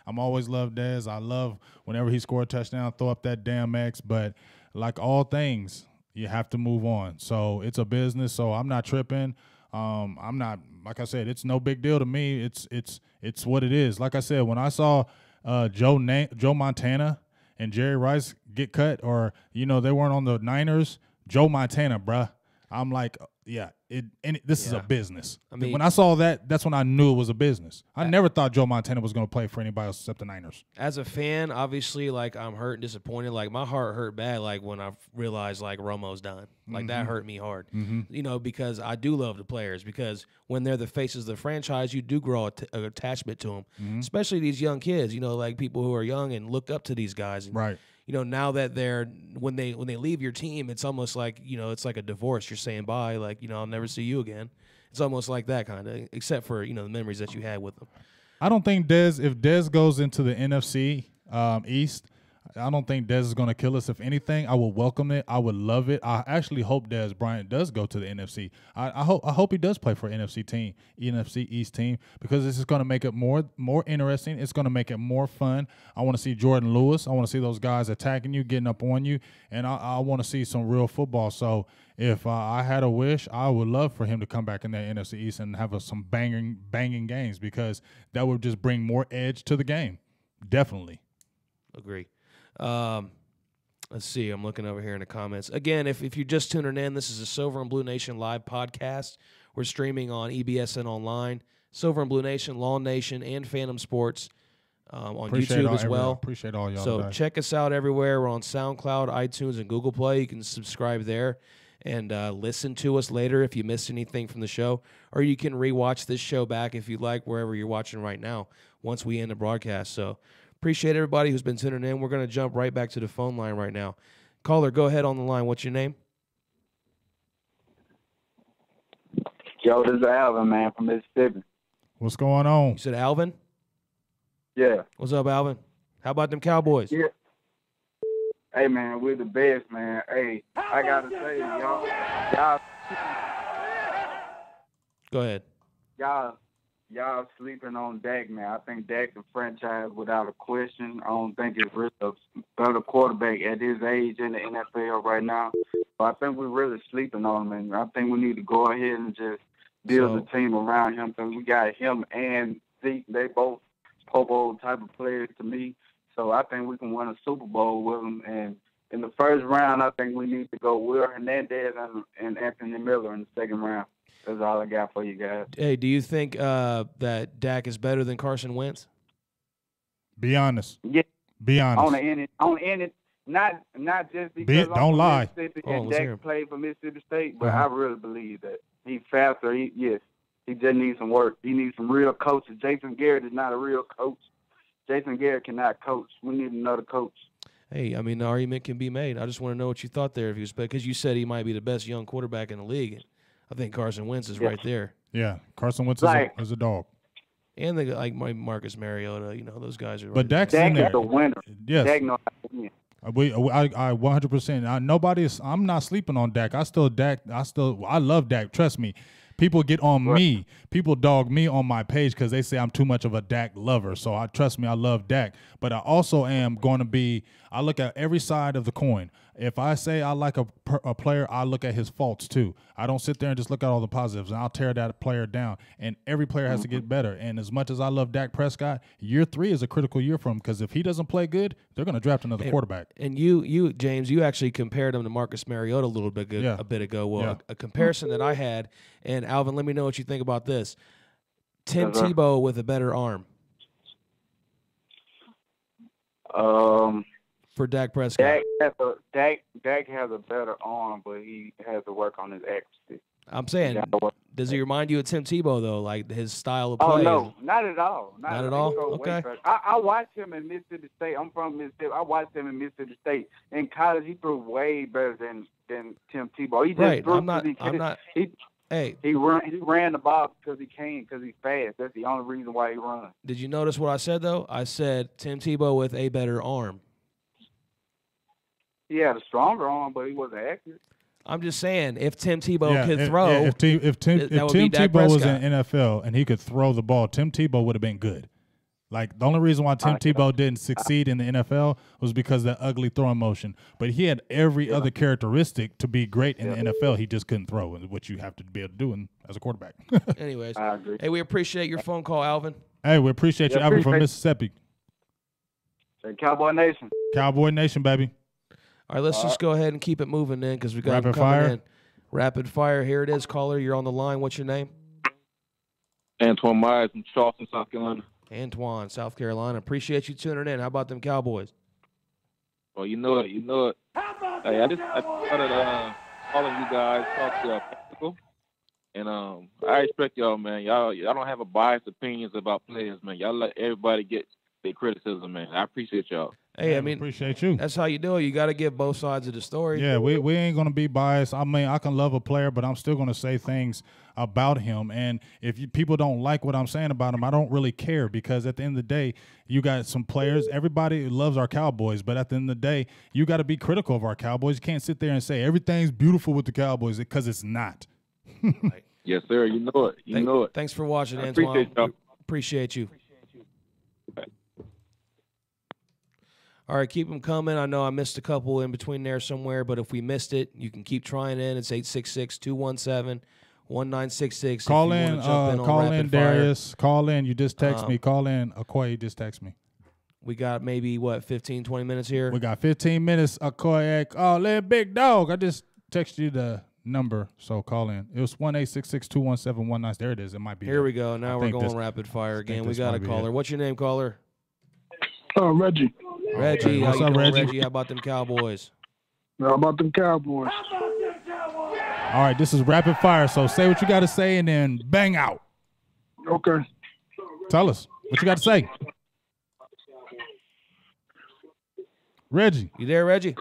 I'm always loved Dez. I love whenever he scored a touchdown, throw up that damn X. But like all things, You have to move on. So it's a business. So I'm not tripping. I'm not, like I said, it's no big deal to me. It's what it is. Like I said, when I saw Joe Montana and Jerry Rice get cut, or they weren't on the Niners, Joe Montana, bruh. I'm like, yeah, this is a business. I mean, when I saw that, that's when I knew it was a business. I never thought Joe Montana was going to play for anybody else except the Niners. As a fan, obviously, like, I'm hurt and disappointed. Like, my heart hurt bad, like, when I realized, like, Romo's done. Like, that hurt me hard. Because I do love the players, because when they're the faces of the franchise, you do grow an attachment to them, especially these young kids, like people who are young and look up to these guys. And, right. Now that when they leave your team, it's almost like, it's like a divorce. You're saying bye, like, I'll never see you again. It's almost like that kind of, except for, the memories that you had with them. I don't think if Dez goes into the NFC East, I don't think Dez is going to kill us. If anything, I will welcome it. I would love it. I actually hope Dez Bryant does go to the NFC. I hope he does play for an NFC East team, because this is going to make it more interesting. It's going to make it more fun. I want to see Jordan Lewis. I want to see those guys attacking you, getting up on you, and I want to see some real football. So if I had a wish, I would love for him to come back in the NFC East and have some banging games, because that would just bring more edge to the game. Definitely. Agree. Let's see. I'm looking over here in the comments. Again, if you're just tuning in, this is a Silver and Blue Nation live podcast. We're streaming on EBSN Online, Silver and Blue Nation, Lawn Nation, and Phantom Sports on YouTube as well. Appreciate all y'all. So today. check us out everywhere. We're on SoundCloud, iTunes, and Google Play. You can subscribe there and listen to us later if you missed anything from the show. Or you can rewatch this show back if you like, wherever you're watching right now, once we end the broadcast. So appreciate everybody who's been tuning in. We're going to jump right back to the phone line right now. Caller, go ahead on the line. What's your name? Yo, this is Alvin, man, from Mississippi. What's going on? You said Alvin? Yeah. What's up, Alvin? How about them Cowboys? Yeah. Hey, man, we're the best, man. Hey, I got to say, y'all. Go ahead. Y'all sleeping on Dak, man. I think Dak the franchise without a question. I don't think it's really a better quarterback at his age in the NFL right now. But I think we're really sleeping on him, and I think we need to go ahead and just build a team around him, because we got him and Zeke. They both Pro Bowl type of players to me. So I think we can win a Super Bowl with them. And in the first round, I think we need to go Will Hernandez and Anthony Miller in the second round. That's all I got for you guys. Hey, do you think that Dak is better than Carson Wentz? Be honest. Yeah. Be honest. On the end, not just because don't lie. Mississippi and Dak played for Mississippi State, but I really believe that he's faster. He just needs some work. He needs some real coaches. Jason Garrett is not a real coach. Jason Garrett cannot coach. We need another coach. Hey, I mean, the argument can be made. I just want to know what you thought there, if he was, because you said he might be the best young quarterback in the league. I think Carson Wentz is right there. Yeah, Carson Wentz is a dog. And like Marcus Mariota, those guys are. But right Dak's in there. Dak is a winner. Yes. Dak knows how to win. I 100%. I'm not sleeping on Dak. I love Dak. Trust me. People get on me. People dog me on my page because they say I'm too much of a Dak lover. So trust me, I love Dak. But I also am going to be. I look at every side of the coin. If I say I like a player, I look at his faults too. I don't sit there and just look at all the positives, and I'll tear that player down. And every player has to get better. And as much as I love Dak Prescott, year 3 is a critical year for him, because if he doesn't play good, they're going to draft another quarterback. And you, James, you actually compared him to Marcus Mariota a bit ago. Well, a comparison that I had, and Alvin, let me know what you think about this. Tim Tebow with a better arm. For Dak Prescott. Dak has a better arm, but he has to work on his accuracy. I'm saying, does he remind you of Tim Tebow, though, like his style of play? Oh, no, not at all. Not at all? Okay. I watched him in Mississippi State. I'm from Mississippi. I watched him in Mississippi State. In college, he threw way better than Tim Tebow. He just threw he ran the ball because he's fast. That's the only reason why he runs. Did you notice what I said, though? I said Tim Tebow with a better arm. He had a stronger arm, but he wasn't accurate. I'm just saying, if Tim Tebow could throw, if Tim Tebow was in NFL and he could throw the ball, Tim Tebow would have been good. Like, the only reason why Tim Tebow didn't succeed in the NFL was because of that ugly throwing motion. But he had every other characteristic to be great in the NFL. He just couldn't throw, which you have to be able to do as a quarterback. Anyways, I agree. hey, we appreciate your phone call, Alvin. Hey, we appreciate you, Alvin from Mississippi. Say Cowboy Nation. Cowboy Nation, baby. All right, let's just go ahead and keep it moving then, because we got Rapid coming fire. in. Rapid fire. Here it is, caller. You're on the line. What's your name? Antoine Myers from Charleston, South Carolina. Antoine, South Carolina. Appreciate you tuning in. How about them Cowboys? Well, you know it. Hey, I just started calling you guys, talk to practical, and I respect y'all, man. Y'all don't have a biased opinions about players, man. Y'all let everybody get their criticism, man. I appreciate y'all. Hey, I mean, appreciate you. That's how you do it. You got to give both sides of the story. Yeah, we ain't going to be biased. I mean, I can love a player, but I'm still going to say things about him. And if people don't like what I'm saying about him, I don't really care, because at the end of the day, you got some players. Everybody loves our Cowboys, but at the end of the day, you got to be critical of our Cowboys. You can't sit there and say everything's beautiful with the Cowboys, because it's not. Yes, sir. You know it. You know it. Thanks for watching, I Antoine. appreciate y'all. Appreciate you. All right, keep them coming. I know I missed a couple in between there somewhere, but if we missed it, you can keep trying in. It's 866-217-1966. Call in, Darius. Call in. You just text me. Call in. Okoye, you just text me. We got maybe, 15, 20 minutes here? We got 15 minutes. Okoye. Oh, little big dog. I just texted you the number, so call in. It was 1-866-217-19. There it is. It might be. Here we go. Now we're going rapid fire again. We got a caller. What's your name, caller? Reggie. Reggie, What's how you up, doing, Reggie? Reggie? How about them Cowboys? How about them Cowboys? All right, this is rapid fire, so say what you got to say and then bang out. Okay. Tell us what you got to say. Reggie. You there, Reggie?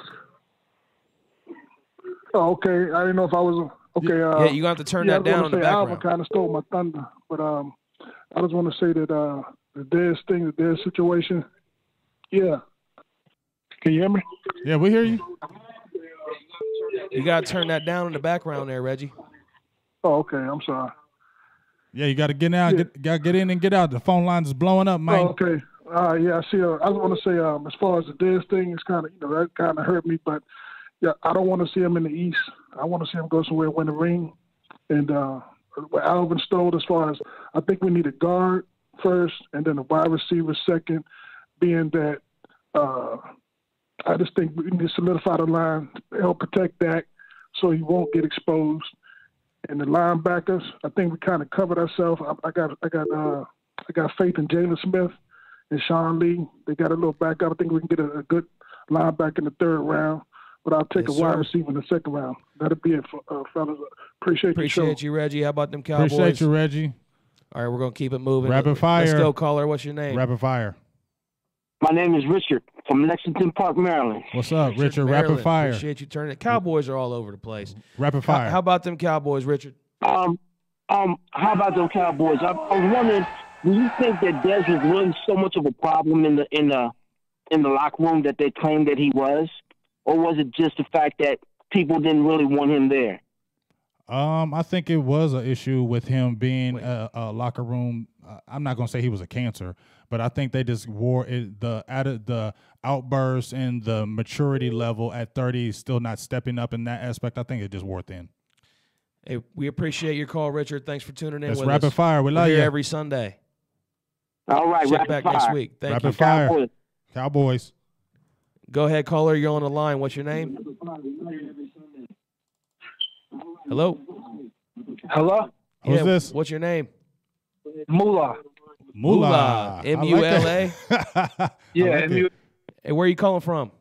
Oh, okay. I didn't know if I was okay. Yeah, you got to turn that down in the background. Alvin kind of stole my thunder, but I just want to say that the Dez thing, the Dez situation. Yeah. Can you hear me? Yeah, we hear you. You got to turn that down in the background there, Reggie. Oh, okay. I'm sorry. Yeah, you got to get out. Got to get in and get out. The phone lines is blowing up, man. Oh, okay. Yeah, I see. I just want to say, as far as the Dez thing, it's kind of, that kind of hurt me. But yeah, I don't want to see him in the East. I want to see him go somewhere and win a ring. And what Alvin stole, as far as, I think we need a guard first, and then a wide receiver second. Being that I just think we need to solidify the line to help protect Dak so he won't get exposed. And the linebackers, I think we kind of covered ourselves. I got faith in Jalen Smith and Sean Lee. They got a little backup. I think we can get a good linebacker in the third round. But I'll take a wide receiver in the second round. That'll be it, fellas. Appreciate you, Reggie. How about them Cowboys? Appreciate you, Reggie. All right, we're going to keep it moving. Rapid fire. Let's go, caller. What's your name? Rapid fire. My name is Richard from Lexington Park, Maryland. What's up, Richard? Maryland. Rapid fire. Appreciate you turning it. Cowboys are all over the place. Rapid fire. How about them Cowboys, Richard? How about them Cowboys? I was wondering, do you think that Dez was really so much of a problem in the locker room that they claimed that he was, or was it just the fact that people didn't really want him there? I think it was an issue with him being a locker room. I'm not going to say he was a cancer, but I think they just wore it, the outbursts and the maturity level at 30 still not stepping up in that aspect. I think it just wore thin. Hey, we appreciate your call, Richard. Thanks for tuning in. That's with rapid us. fire. We love We're you here every Sunday. All right, check rapid back fire. next week. Thank rapid you. fire. Cowboys. Go ahead, caller. You're on the line. What's your name? Hello. Hello. Who's this? What's your name? Moolah. Moolah. M-U-L-A? Yeah, like M-U. Hey, where are you calling from?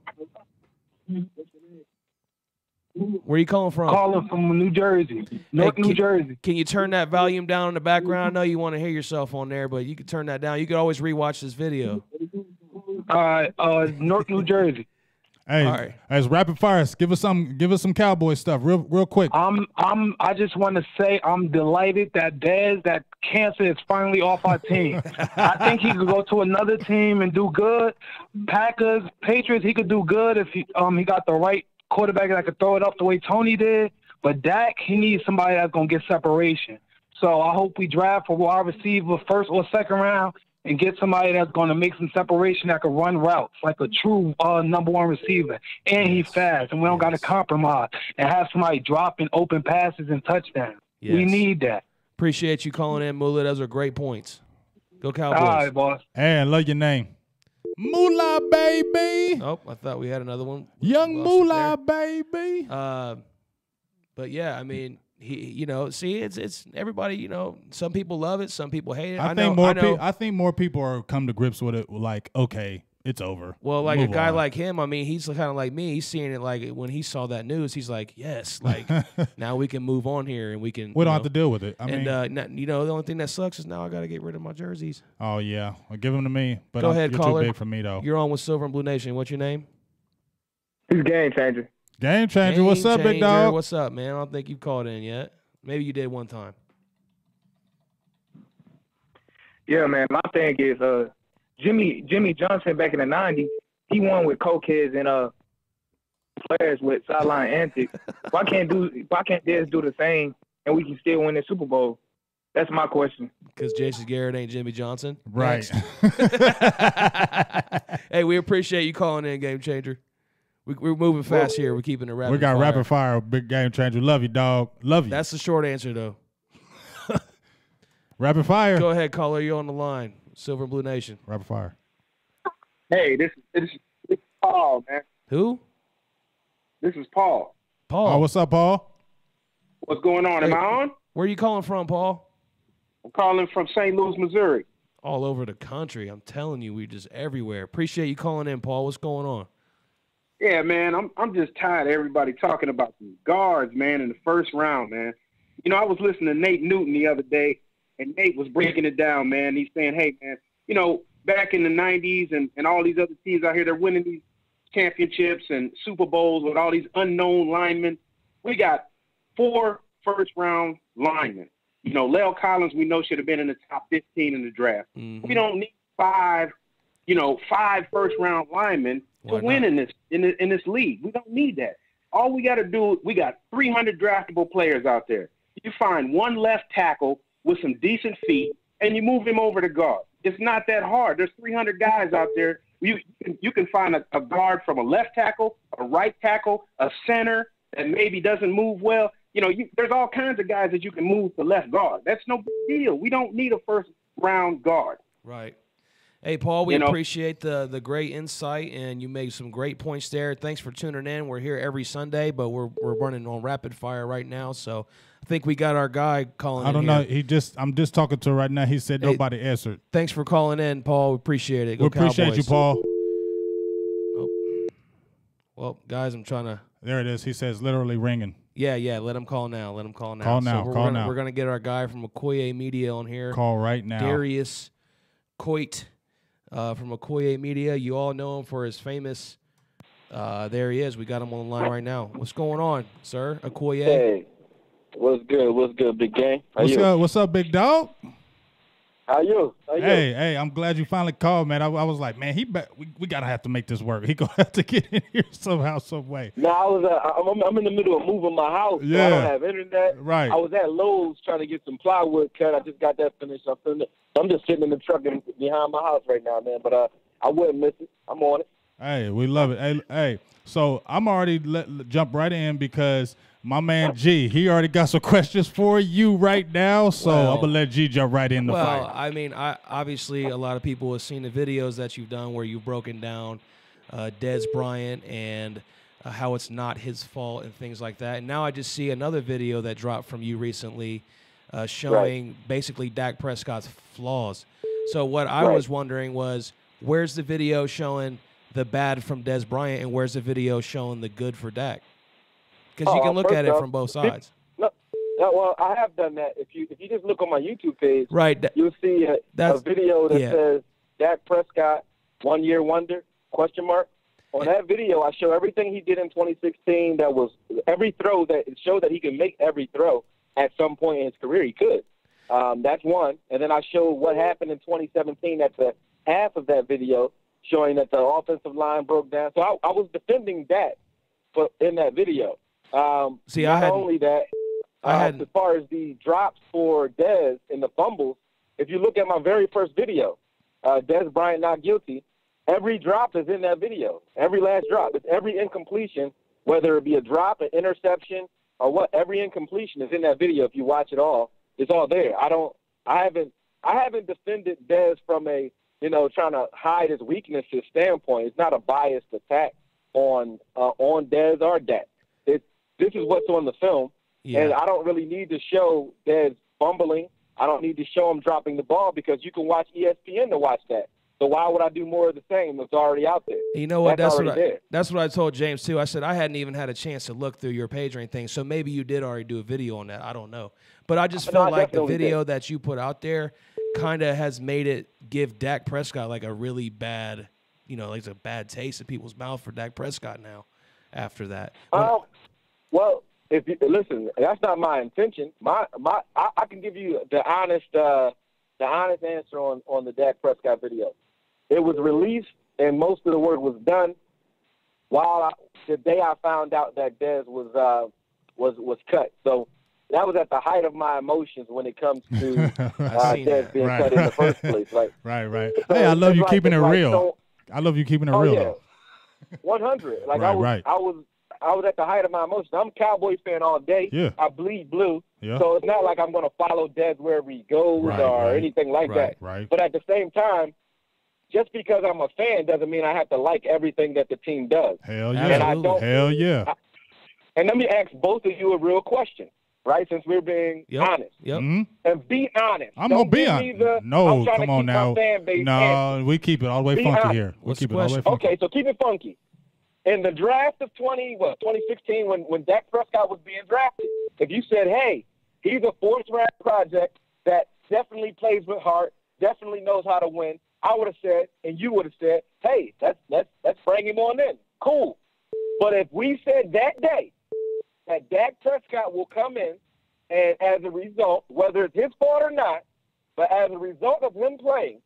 Where are you calling from? Calling from New Jersey, North New Jersey. Can you turn that volume down in the background? I know you want to hear yourself on there, but you can turn that down. You could always rewatch this video. North New Jersey. Hey, all right. As rapid fire, give us some Cowboy stuff, real quick. I just want to say I'm delighted that that cancer is finally off our team. I think he could go to another team and do good. Packers, Patriots, he could do good if he got the right quarterback that could throw it up the way Tony did. But Dak, he needs somebody that's gonna get separation. So I hope we draft for wide receiver first or second round and get somebody that's going to make some separation that can run routes like a true number one receiver. And he's fast, and we don't got to compromise and have somebody dropping open passes and touchdowns. Yes. We need that. Appreciate you calling in, Moolah. Those are great points. Go Cowboys. All right, boss. Hey, I love your name. Moolah, baby. Oh, I thought we had another one. Young Moolah, baby. But yeah, I mean, it's everybody. Some people love it, some people hate it. I think more people are come to grips with it. Like, okay, it's over. Well, like Move a guy on. like him, I mean, he's kind of like me. He's seeing it like when he saw that news, he's like, yes, like now we can move on here and we can. We don't have to deal with it. I mean, the only thing that sucks is now I got to get rid of my jerseys. Oh yeah, well, give them to me. But Go ahead, you're caller. too big for me though. You're on with Silver and Blue Nation. What's your name? He's Game Changer. Game Changer. What's up, big dog? What's up, man? I don't think you've called in yet. Maybe you did one time. Yeah, man. My thing is Jimmy Johnson back in the 90s, he won with cokeheads and players with sideline antics. Why can't Dez do the same and we can still win the Super Bowl? That's my question. Because Jason Garrett ain't Jimmy Johnson. Right. Hey, we appreciate you calling in, Game Changer. We're moving fast here. We're keeping it rapid. We got fire. rapid fire, big Game Changer. Love you, dog. Love you. That's the short answer, though. Rapid fire. Go ahead, caller. You're on the line. Silver and Blue Nation. Rapid fire. Hey, this is Paul, man. Who? This is Paul. Paul. Oh, what's up, Paul? What's going on? Am I on? Where are you calling from, Paul? I'm calling from St. Louis, Missouri. All over the country. I'm telling you, we're just everywhere. Appreciate you calling in, Paul. What's going on? Yeah, man, I'm just tired of everybody talking about the guards, man, in the first round, man. I was listening to Nate Newton the other day, and Nate was breaking it down, man. He's saying, hey, man, back in the 90s and all these other teams out here, they're winning these championships and Super Bowls with all these unknown linemen. We got 4 first-round linemen. Lel Collins, we know, should have been in the top 15 in the draft. Mm-hmm. We don't need 5 first-round linemen to win in this league. We don't need that. All we got to do, we got 300 draftable players out there. You find one left tackle with some decent feet, and you move him over to guard. It's not that hard. There's 300 guys out there. You can find a guard from a left tackle, a right tackle, a center that maybe doesn't move well. There's all kinds of guys that you can move to left guard. That's no big deal. We don't need a first-round guard. Right. Hey, Paul, we appreciate the great insight, and you made some great points there. Thanks for tuning in. We're here every Sunday, but we're running on rapid fire right now, so I think we got our guy calling in. I don't know. I'm just talking to her right now. He said nobody answered. Thanks for calling in, Paul. We appreciate it. Go we appreciate Cowboys. you, Paul. Oh. Well, guys, I'm trying to. There it is. He says literally ringing. Yeah. Let him call now. Call now. We're gonna get our guy from Okoye Media on here. Call right now. Darius Coit from Okoye Media. You all know him for his famous. There he is. We got him on the line right now. What's going on, sir? Okoye. Hey, what's good, big gang? What's up, big dog? How you? Hey, I'm glad you finally called, man. I was like, man, we gotta have to make this work. He gonna have to get in here somehow, some way. No, I'm in the middle of moving my house. Yeah. So I don't have internet. Right. I was at Lowe's trying to get some plywood cut. I just got that finished. I'm just sitting in the truck behind my house right now, man. But I wouldn't miss it. I'm on it. Hey, we love it. Hey, so I'm already jump right in because my man G, he already got some questions for you right now. So I'm gonna let G jump right in the fight. Well, I mean, obviously a lot of people have seen the videos that you've done where you've broken down Dez Bryant and how it's not his fault and things like that. And now I just see another video that dropped from you recently showing basically Dak Prescott's flaws. So what I was wondering was, where's the video showing the bad from Dez Bryant and where's the video showing the good for Dak? Because you can look at it from both sides. No, well, I have done that. If you just look on my YouTube page, you'll see a video that says Dak Prescott, 1 year wonder, ? On that video, I show everything he did in 2016 that was every throw that it showed that he can make every throw at some point in his career. He could. That's one. And then I show what happened in 2017 at the half of that video, showing that the offensive line broke down. So I was defending that in that video. Only that, as far as the drops for Dez and the fumbles, if you look at my very first video, Dez Bryant not guilty, every drop is in that video. Every last drop. It's every incompletion, whether it be a drop, an interception, or what. Every incompletion is in that video. If you watch it all, it's all there. I haven't defended Dez from a, trying to hide his weaknesses standpoint. It's not a biased attack on Dez or Dak. This is what's on the film, and I don't really need to show Dez fumbling. I don't need to show him dropping the ball because you can watch ESPN to watch that. So why would I do more of the same? It's already out there. You know what? That's what I told James too. I said I hadn't even had a chance to look through your page or anything. So maybe you did already do a video on that. I don't know, but I just felt like the video that you put out there kind of has made it give Dak Prescott like a really bad, like a bad taste in people's mouth for Dak Prescott now. After that, well, if you listen, that's not my intention. I can give you the honest answer on the Dak Prescott video. It was released and most of the work was done the day I found out that Dez was cut. So that was at the height of my emotions when it comes to Dez being cut in the first place. Like, right. Hey, I love you keeping it real. I love you keeping it real. Yeah. 100. Like I was at the height of my emotions. I'm a Cowboys fan all day. Yeah. I bleed blue. Yeah. So it's not like I'm going to follow Dez wherever he goes or anything like that. Right. But at the same time, just because I'm a fan doesn't mean I have to like everything that the team does. Hell yeah. And I don't, hell yeah. And let me ask both of you a real question, right? Since we're being honest. Yep. Mm-hmm. And be honest. I'm going to be honest. No, come on now. No, we keep it all the way funky honest. here. We keep it all the way funky. Okay, so keep it funky. In the draft of 2016, when Dak Prescott was being drafted, if you said, hey, he's a fourth-round project that definitely plays with heart, definitely knows how to win, I would have said, and you would have said, hey, let's bring him on in. Cool. But if we said that day that Dak Prescott will come in, and as a result, whether it's his fault or not, but as a result of him playing,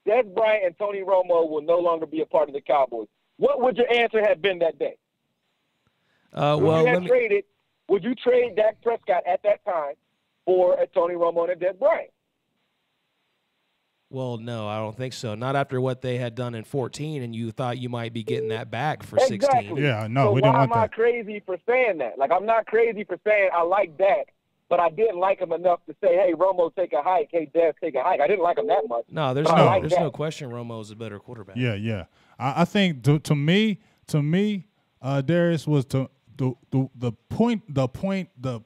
Dez Bryant and Tony Romo will no longer be a part of the Cowboys. What would your answer have been that day? Would you trade Dak Prescott at that time for a Tony Romo and a Dez Bryant? Well, no, I don't think so. Not after what they had done in 14, and you thought you might be getting that back for 16. Yeah, no, so we didn't want that. Why am I crazy for saying that? Like, I'm not crazy for saying I like Dak, but I didn't like him enough to say, hey, Romo, take a hike. Hey, Dez, take a hike. I didn't like him that much. No, there's no question Romo is a better quarterback. Yeah. I think to me, Darius was the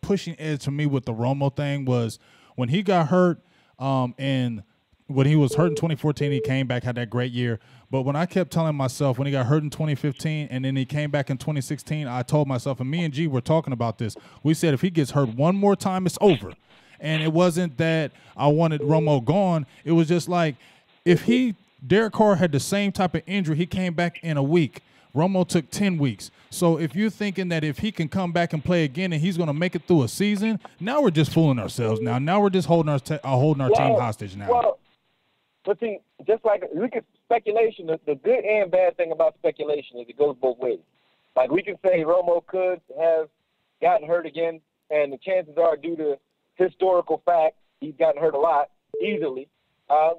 pushing edge to me with the Romo thing was when he got hurt, and when he was hurt in 2014, he came back, had that great year. But when I kept telling myself when he got hurt in 2015 and then he came back in 2016, I told myself, and me and G were talking about this, we said if he gets hurt one more time, it's over. And it wasn't that I wanted Romo gone. It was just like if Derek Carr had the same type of injury, he came back in a week. Romo took 10 weeks. So if you're thinking that if he can come back and play again and he's going to make it through a season, now we're just fooling ourselves now. Now we're just holding our team hostage now. Well, but see, just like we can speculation, the good and bad thing about speculation is it goes both ways. Like we can say Romo could have gotten hurt again, and the chances are due to historical fact he's gotten hurt a lot easily.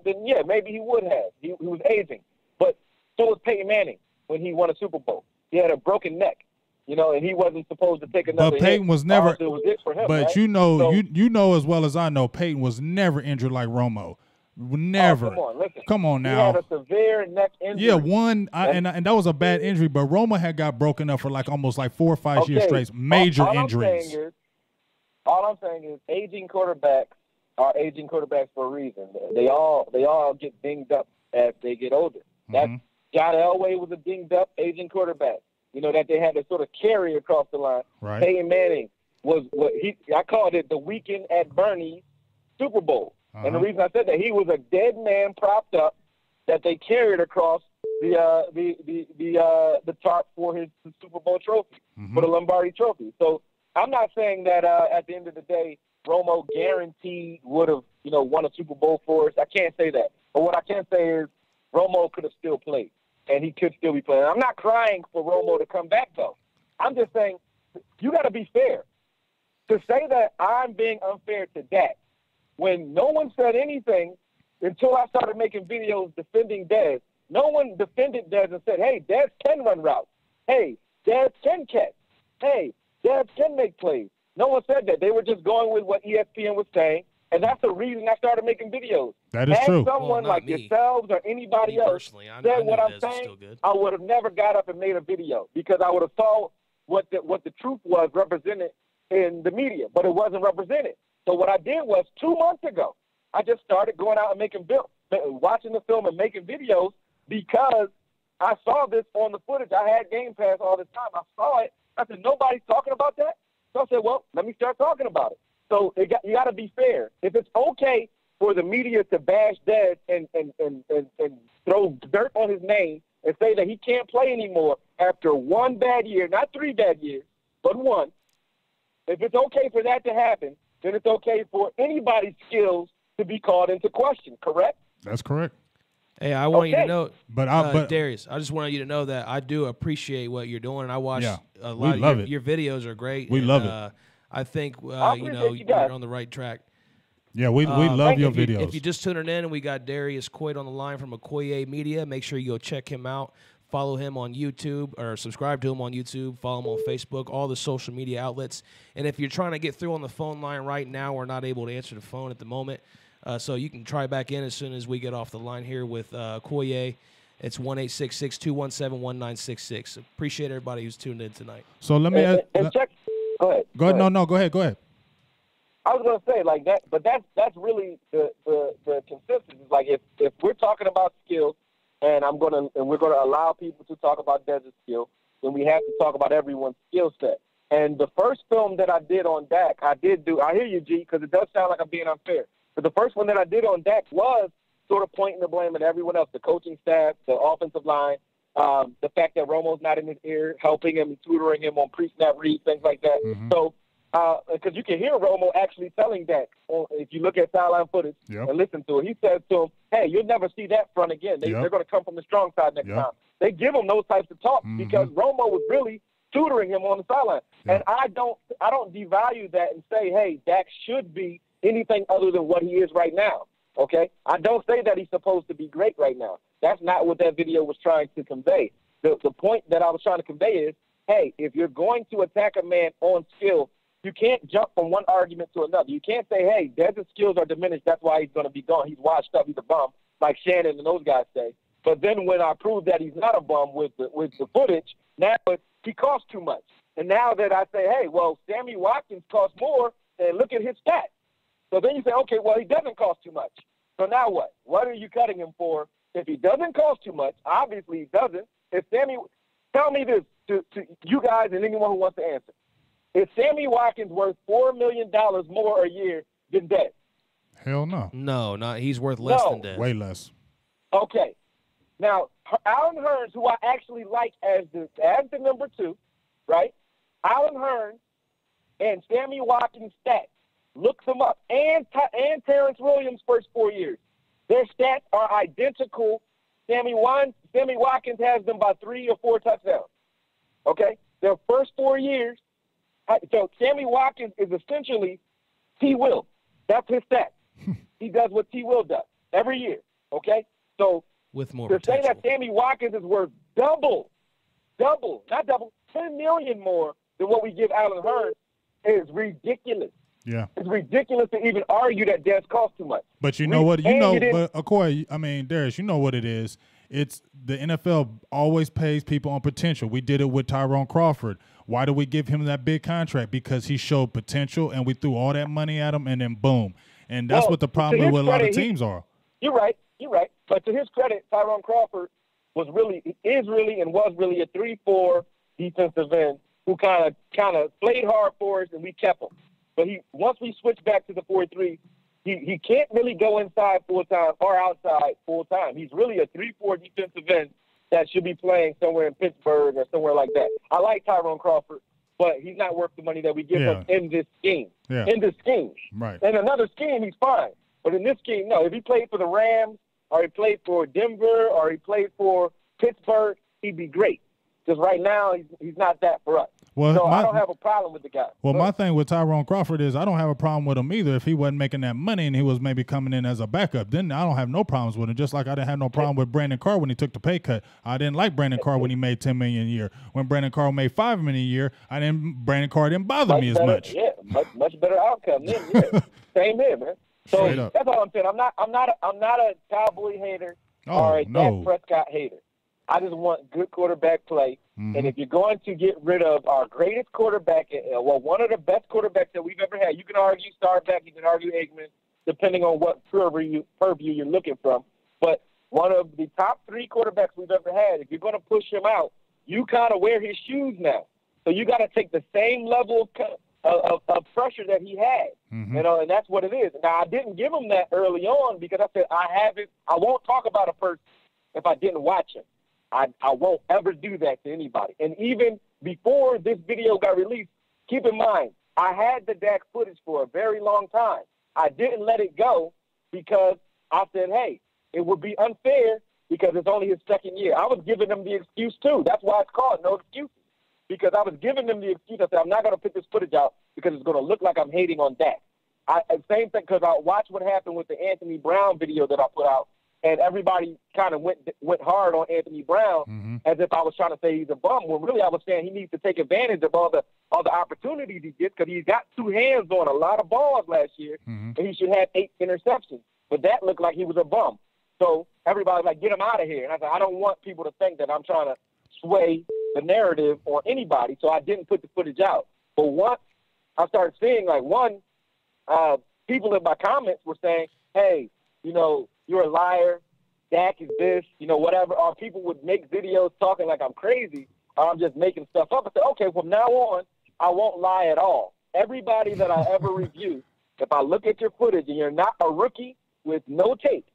Then yeah, maybe he would have. He was aging, but so was Peyton Manning when he won a Super Bowl. He had a broken neck, and he wasn't supposed to take another. But Peyton was never. It was it for him, but right? you know as well as I know, Peyton was never injured like Romo. Never. Oh, come on now. He had a severe neck injury. Yeah, and that was a bad injury. But Romo had got broken up for almost 4 or 5 years straight. Major injuries. All I'm saying is aging quarterbacks are aging quarterbacks for a reason. They all get dinged up as they get older. Mm-hmm. John Elway was a dinged up aging quarterback. That they had to sort of carry across the line. Right. Peyton Manning was I called it the weekend at Bernie's Super Bowl. Uh-huh. And the reason I said that, he was a dead man propped up that they carried across the tarp for his Super Bowl trophy, for the Lombardi trophy. So I'm not saying that at the end of the day, Romo guaranteed would have won a Super Bowl for us. I can't say that. But what I can say is Romo could have still played, and he could still be playing. I'm not crying for Romo to come back, though. I'm just saying you got to be fair. To say that I'm being unfair to Dak, when no one said anything until I started making videos defending Dez, no one defended Dez and said, hey, Dez can run routes. Hey, Dez can catch. Hey, Dez can make plays. No one said that. They were just going with what ESPN was saying, and that's the reason I started making videos. That is true. Someone like yourselves or anybody else said what I'm saying, I would have never got up and made a video because I would have saw what the truth was represented in the media, but it wasn't represented. So what I did was 2 months ago, I just started going out and watching the film and making videos because I saw this on the footage. I had Game Pass all this time. I saw it. I said, nobody's talking about that? So I said, well, let me start talking about it. So you got to be fair. If it's okay for the media to bash Dez and throw dirt on his name and say that he can't play anymore after one bad year, not 3 bad years, but one, if it's okay for that to happen, then it's okay for anybody's skills to be called into question, correct? That's correct. Hey, I want you to know, but Darius, I just wanted you to know that I do appreciate what you're doing, and I watch a we lot love of your videos are great. We love it. I think you're on the right track. Yeah, we love your videos. If you just tuning in, and we got Darius Coit on the line from Okoye Media, make sure you go check him out. Follow him on YouTube or subscribe to him on YouTube. Follow him on Facebook, all the social media outlets. And if you're trying to get through on the phone line right now, we're not able to answer the phone at the moment. So you can try back in as soon as we get off the line here with Okoye. It's 1-866-217-1966. Appreciate everybody who's tuned in tonight. So let me check. Go ahead. Go ahead. No, go ahead. Go ahead. I was gonna say like that, but that's really the consistency. Like if we're talking about skills, and we're gonna allow people to talk about Dez's skill, then we have to talk about everyone's skill set. And the first film that I did on Dak, I hear you, G, because it does sound like I'm being unfair. But the first one that I did on Dak was sort of pointing the blame at everyone else, the coaching staff, the offensive line, the fact that Romo's not in his ear, helping him and tutoring him on pre-snap reads, things like that. Mm-hmm. So, because you can hear Romo actually telling Dak, if you look at sideline footage and listen to it, he says to him, hey, you'll never see that front again. They're going to come from the strong side next time. They give him those types of talk because Romo was really tutoring him on the sideline. And I don't devalue that and say, hey, Dak should be anything other than what he is right now. Okay? I don't say that he's supposed to be great right now. That's not what that video was trying to convey. The point that I was trying to convey is, hey, if you're going to attack a man on skill, you can't jump from one argument to another. You can't say, hey, Dez's skills are diminished, that's why he's going to be gone. He's washed up, he's a bum, like Shannon and those guys say. But then when I prove that he's not a bum with the footage, now he costs too much. And now that I say, hey, well, Sammy Watkins costs more, and look at his stats. So then you say, okay, well, he doesn't cost too much. So now what? What are you cutting him for? If he doesn't cost too much, obviously he doesn't. Tell me this to you guys and anyone who wants to answer. Is Sammy Watkins worth $4 million more a year than Dez? Hell no. No, he's worth less than Dez. Way less. Okay. Now, Alan Hearns, who I actually like as the number 2, right? Alan Hearns and Sammy Watkins' stats. Look them up. And Terrence Williams' first 4 years. Their stats are identical. Sammy Watkins has them by 3 or 4 touchdowns. Okay? Their first 4 years. So Sammy Watkins is essentially T. Will. That's his stats. He does what T. Will does every year. Okay? So with more to potential. say that Sammy Watkins is worth double, not double, $10 million more than what we give Alan Hearns is ridiculous. Yeah. It's ridiculous to even argue that Dez costs too much. But but Okoye, Darius, you know what it is. It's the NFL always pays people on potential. We did it with Tyrone Crawford. Why do we give him that big contract? Because he showed potential, and we threw all that money at him, and then boom. And that's what the problem with a lot of teams are. You're right. But to his credit, Tyrone Crawford was really a 3-4 defensive end who kind of played hard for us, and we kept him. But once we switched back to the 4-3, he can't really go inside full-time or outside full-time. He's really a 3-4 defensive end that should be playing somewhere in Pittsburgh or somewhere like that. I like Tyrone Crawford, but he's not worth the money that we give him in this scheme. Yeah. In this scheme. Right. In another scheme, he's fine. But in this scheme, no. If he played for the Rams or he played for Denver or he played for Pittsburgh, he'd be great. Because right now, he's not that for us. Well, so I don't have a problem with the guy. Well, my thing with Tyrone Crawford is I don't have a problem with him either if he wasn't making that money and he was maybe coming in as a backup. Then I don't have no problems with him, just like I didn't have no problem with Brandon Carr when he took the pay cut. I didn't like Brandon Carr when he made $10 million a year. When Brandon Carr made $5 million a year, Brandon Carr didn't bother me as much. Yeah, much better outcome then. Yeah. Same here, man. So that's all I'm saying. I'm not a Cowboy hater or a Dak Prescott hater. I just want good quarterback play. Mm-hmm. And if you're going to get rid of our greatest quarterback, one of the best quarterbacks that we've ever had, you can argue Starback, you can argue Aikman, depending on what purview you're looking from. But one of the top 3 quarterbacks we've ever had, if you're going to push him out, you kind of wear his shoes now. So you got to take the same level of pressure that he had, and that's what it is. Now, I didn't give him that early on because I said I won't talk about a person if I didn't watch him. I won't ever do that to anybody. And even before this video got released, keep in mind, I had the Dak footage for a very long time. I didn't let it go because I said, hey, it would be unfair because it's only his second year. I was giving him the excuse, too. That's why it's called no excuses, because I was giving them the excuse. I said, I'm not going to put this footage out because it's going to look like I'm hating on Dak. Same thing, because I watched what happened with the Anthony Brown video that I put out. And everybody kind of went hard on Anthony Brown as if I was trying to say he's a bum. When really I was saying he needs to take advantage of all the opportunities he gets because he's got 2 hands on a lot of balls last year, and he should have 8 interceptions. But that looked like he was a bum. So everybody's like, get him out of here. And I said, I don't want people to think that I'm trying to sway the narrative on anybody, so I didn't put the footage out. But once I started seeing, people in my comments were saying, hey, you're a liar, Dak is this, whatever. Or people would make videos talking like I'm crazy or I'm just making stuff up. I said, okay, from now on, I won't lie at all. Everybody that I ever review, if I look at your footage and you're not a rookie with no tape,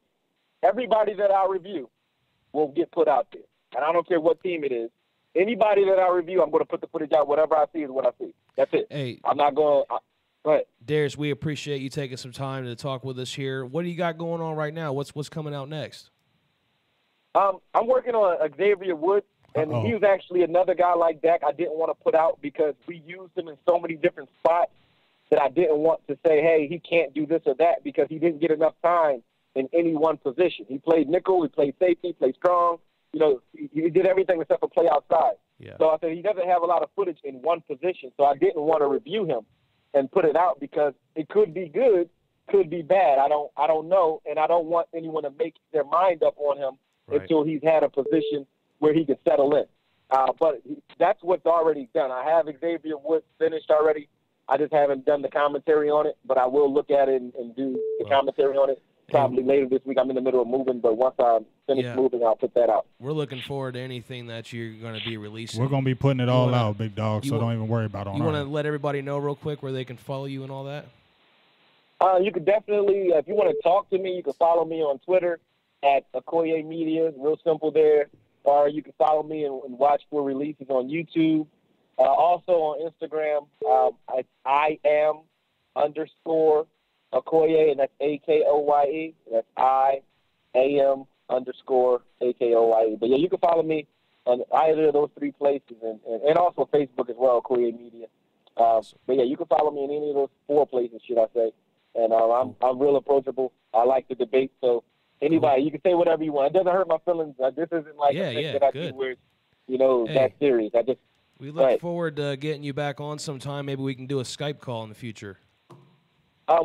everybody that I review will get put out there. And I don't care what team it is. Anybody that I review, I'm going to put the footage out. Whatever I see is what I see. That's it. Hey, I'm not going – go ahead. Darius, we appreciate you taking some time to talk with us here. What do you got going on right now? What's coming out next? I'm working on Xavier Woods, and he was actually another guy like Dak I didn't want to put out because we used him in so many different spots that I didn't want to say, hey, he can't do this or that because he didn't get enough time in any one position. He played nickel, he played safety, he played strong. He did everything except for play outside. Yeah. So I said he doesn't have a lot of footage in one position, so I didn't want to review him and put it out because it could be good, could be bad. I don't know, and I don't want anyone to make their mind up on him until he's had a position where he can settle in. But that's what's already done. I have Xavier Woods finished already. I just haven't done the commentary on it, but I will look at it and do the commentary on it probably later this week. I'm in the middle of moving, but once I finish moving, I'll put that out. We're looking forward to anything that you're going to be releasing. We're going to be putting it all out, big dog, so don't even worry about it. You want to let everybody know real quick where they can follow you and all that? You can definitely, if you want to talk to me, you can follow me on Twitter at Okoye Media. Real simple there. Or you can follow me and watch for releases on YouTube. Also on Instagram, I am _ Okoye, and that's AKOYE. That's IAM _ AKOYE. But yeah, you can follow me on either of those 3 places, and also Facebook as well, Okoye Media. But yeah, you can follow me in any of those 4 places, should I say? And I'm real approachable. I like to debate, so anybody, you can say whatever you want. It doesn't hurt my feelings. This isn't like a thing that I do where it's, that serious. We look forward to getting you back on sometime. Maybe we can do a Skype call in the future.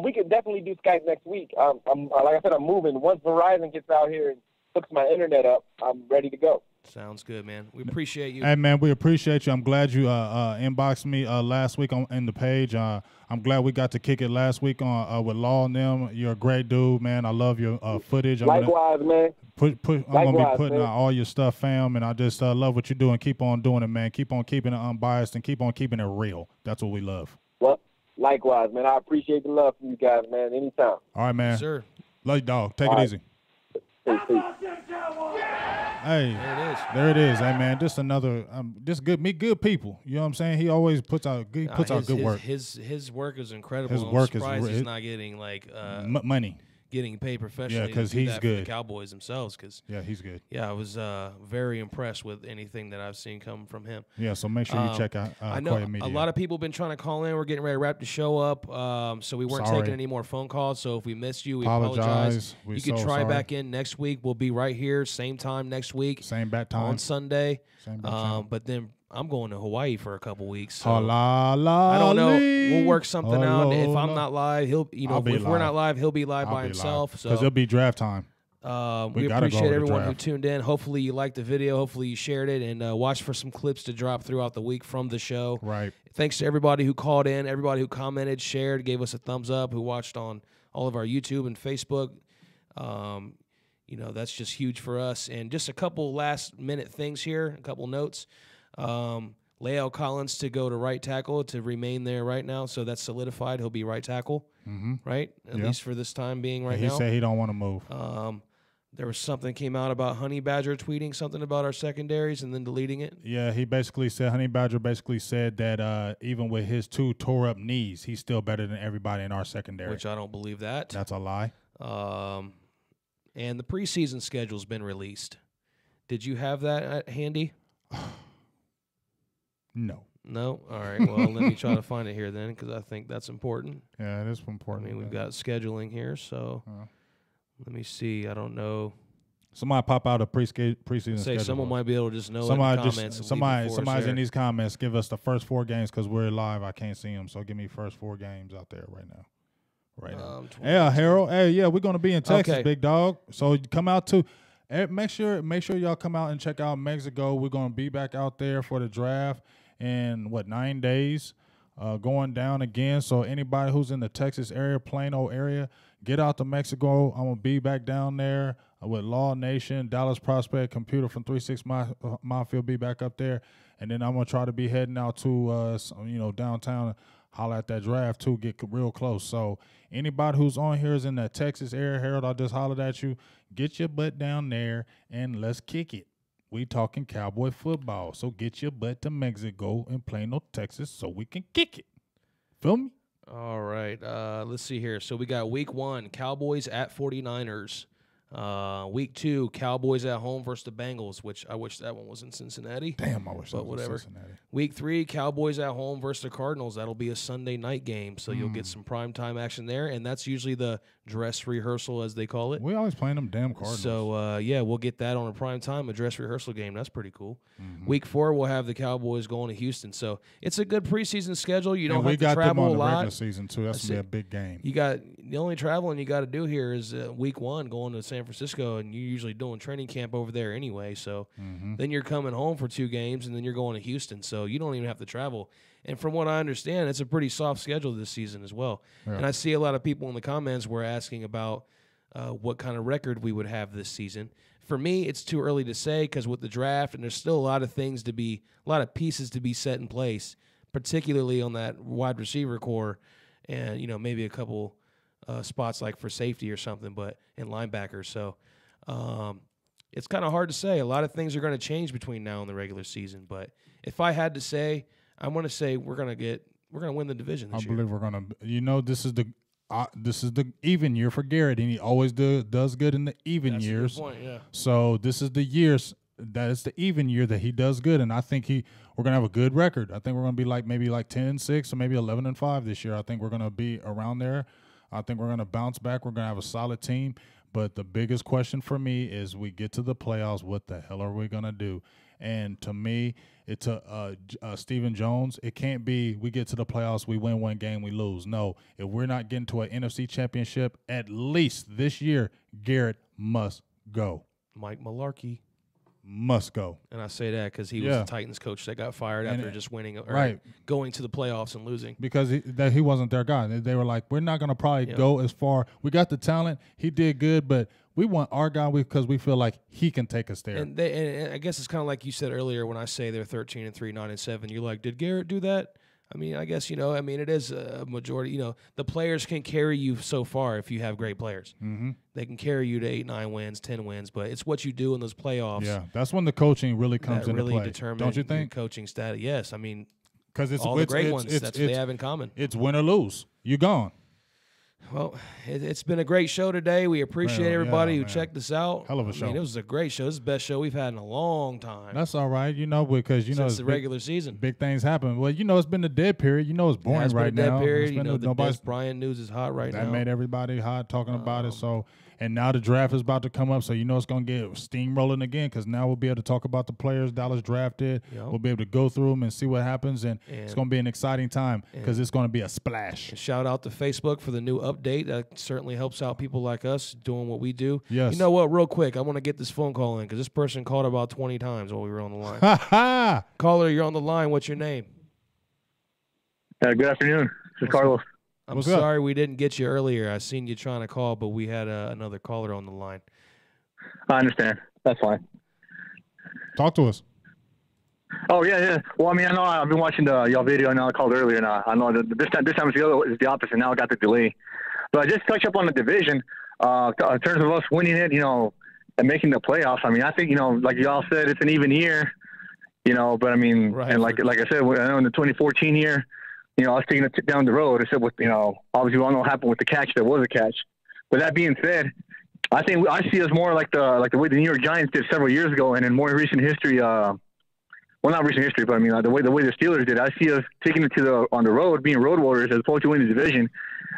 We could definitely do Skype next week. Like I said, I'm moving. Once Verizon gets out here and hooks my internet up, I'm ready to go. Sounds good, man. We appreciate you. Hey, man, we appreciate you. I'm glad you inboxed me last week in the page. I'm glad we got to kick it last week on with Law and them. You're a great dude, man. I love your footage. Likewise, man. I'm going to be putting out all your stuff, fam, and I just love what you're doing. Keep on doing it, man. Keep on keeping it unbiased and keep on keeping it real. That's what we love. Well, likewise, man. I appreciate the love from you guys, man. Anytime. All right, man. Yes, sir. Love you, dog. Take it easy. Peace. Hey, there it is. Hey, man, just another, just good people. You know what I'm saying? He always puts out good work. His work is incredible. His work I'm surprised is he's not getting like money. getting paid professionally. because he's good. For the Cowboys themselves. He's good. Yeah, I was very impressed with anything that I've seen come from him. Yeah, so make sure you check out I know Koya Media. a lot of people have been trying to call in. We're getting ready to wrap the show up, so we weren't taking any more phone calls. So if we missed you, we apologize. You can try back in next week. We'll be right here, same time next week. Same bat time. On Sunday. Same bat time. But then I'm going to Hawaii for a couple weeks. So I don't know. We'll work something out. If I'm not live, he'll if we're not live, he'll be live by himself. So because it'll be draft time. We appreciate everyone who tuned in. Hopefully you liked the video. Hopefully you shared it and watch for some clips to drop throughout the week from the show. Right. Thanks to everybody who called in, everybody who commented, shared, gave us a thumbs up, who watched on all of our YouTube and Facebook. That's just huge for us. And just a couple last-minute things here, a couple notes. La'el Collins to go to right tackle to remain there right now, so that's solidified. He'll be right tackle, right? At least for this time being now. He said he don't want to move. There was something came out about Honey Badger tweeting something about our secondaries and then deleting it. Yeah, he basically said, Honey Badger basically said that even with his 2 tore-up knees, he's still better than everybody in our secondary. Which I don't believe that. That's a lie. And the preseason schedule's been released. Did you have that handy? No. No? All right. Well, let me try to find it here then because I think that's important. Yeah, it is important. I mean, we've got scheduling here, so let me see. I don't know. Somebody pop out a preseason schedule. Someone might be able to just know in the comments. Somebody's in these comments. Give us the first 4 games because we're live. I can't see them, so give me first 4 games out there right now. Yeah, Harold. Hey, yeah, we're gonna be in Texas, big dog. So come out too. Make sure y'all come out and check out Mexico. We're gonna be back out there for the draft in 9 days, going down again. So anybody who's in the Texas area, Plano area, get out to Mexico. I'm gonna be back down there with Law Nation, Dallas Prospect, Computer from 36 Mafia. Be back up there, and then I'm gonna try to be heading out to downtown. Holler at that draft too, get real close. So anybody who's on here is in that Texas area, Harold, I just hollered at you. Get your butt down there and let's kick it. We talking Cowboy football, so get your butt to Mexico and Plano, Texas, so we can kick it. Feel me? All right. Let's see here. So we got week 1, Cowboys at 49ers. Week 2, Cowboys at home versus the Bengals, which I wish that one was in Cincinnati. Damn, I wish that was whatever. in Cincinnati. Week 3, Cowboys at home versus the Cardinals. That'll be a Sunday night game, so you'll get some primetime action there, and that's usually the dress rehearsal, as they call it. We always playing them damn Cardinals. So, we'll get that on a primetime, a dress rehearsal game. That's pretty cool. Week 4, we'll have the Cowboys going to Houston. So it's a good preseason schedule. You don't have to travel a lot. We got them on the regular season, too. That's going to be a big game. The only traveling you got to do here is week 1 going to San Francisco, and you're usually doing training camp over there anyway. So then you're coming home for 2 games, and then you're going to Houston. So you don't even have to travel. And from what I understand, it's a pretty soft schedule this season as well. Yeah. And I see a lot of people in the comments were asking about what kind of record we would have this season. For me, it's too early to say because with the draft, and there's still a lot of things a lot of pieces to be set in place, particularly on that wide receiver core, and maybe a couple spots like for safety or something, but in linebackers. So it's kind of hard to say. A lot of things are going to change between now and the regular season. But if I had to say, I'm going to say we're going to win the division this year. I believe we're going to. This is the even year for Garrett, and he always does good in the even years. That's a good point, yeah. So this is the years that it's the even year that he does good, and I think we're going to have a good record. I think we're going to be maybe 10-6 or maybe 11-5 this year. I think we're going to be around there. I think we're going to bounce back. We're going to have a solid team. But the biggest question for me is we get to the playoffs, what the hell are we going to do? And to me, it's Stephen Jones. It can't be we get to the playoffs, we win 1 game, we lose. No, if we're not getting to an NFC championship, at least this year, Garrett must go. Mike Mularkey must go. And I say that because he was the Titans coach that got fired after just winning or going to the playoffs and losing. Because he wasn't their guy. They were like, we're not going to probably go as far. We got the talent. He did good, but we want our guy because we feel like he can take us there. And I guess it's kind of like you said earlier when I say they're 13-3, 9-7. You're like, did Garrett do that? I mean, I guess, it is a majority. The players can carry you so far if you have great players. Mm-hmm. They can carry you to 8, 9 wins, 10 wins, but it's what you do in those playoffs. Yeah, that's when the coaching really comes into play. Don't you think? Coaching status. Yes, I mean, because it's all the great ones. That's what they have in common. It's win or lose. You're gone. Well, it's been a great show today. We appreciate everybody who checked us out. Hell of a show. I mean, it was a great show. This is the best show we've had in a long time. That's all right, because since the regular season, big things happen. Well, it's been a dead period. It's boring right now. Period. The Dez Bryant news is hot right now. That made everybody hot talking about it. So. And now the draft is about to come up, so it's going to get steamrolling again because now we'll be able to talk about the players Dallas drafted. Yep. We'll be able to go through them and see what happens, and it's going to be an exciting time because it's going to be a splash. And shout out to Facebook for the new update. That certainly helps out people like us doing what we do. Yes. You know what? Real quick, I want to get this phone call in because this person called about 20 times while we were on the line. Caller, you're on the line. What's your name? Good afternoon. This is Carlos. I'm sorry we didn't get you earlier. I seen you trying to call, but we had another caller on the line. I understand. That's fine. Talk to us. Oh, yeah. Well, I mean, I know I've been watching y'all video. I know I called earlier, and I know that this time it's the opposite. Now I got the delay. But just touch up on the division in terms of us winning it, and making the playoffs. I mean, I think, like y'all said, it's an even year, but I mean, and like I said, I know in the 2014 year, I was taking it down the road. I said, obviously we all know what happened with the catch. There was a catch. But that being said, I think I see us more like the way the New York Giants did several years ago, and in more recent history. Well, not recent history, but I mean the way the Steelers did. I see us taking it on the road, being road warriors as opposed to winning the division,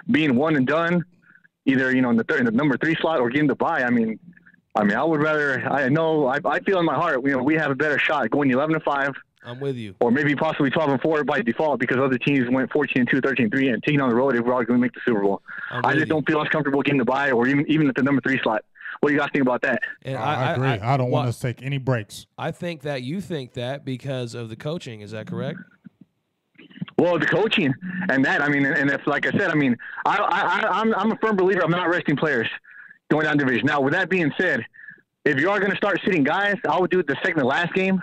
being one and done, either in the number 3 slot or getting the bye. I mean, I would rather. I know I feel in my heart, we have a better shot going 11-5. I'm with you. Or maybe possibly 12-4 by default because other teams went 14-2, 13-3, and taking on the road if we're all going to make the Super Bowl. I just don't feel as comfortable getting the bye or even at the number 3 slot. What do you guys think about that? And I agree. I don't want us to take any breaks. I think that you think that because of the coaching. Is that correct? Well, the coaching and that, and if, like I said, I'm a firm believer. I'm not resting players going down division. Now, with that being said, if you are going to start sitting guys, I would do it the second to last game.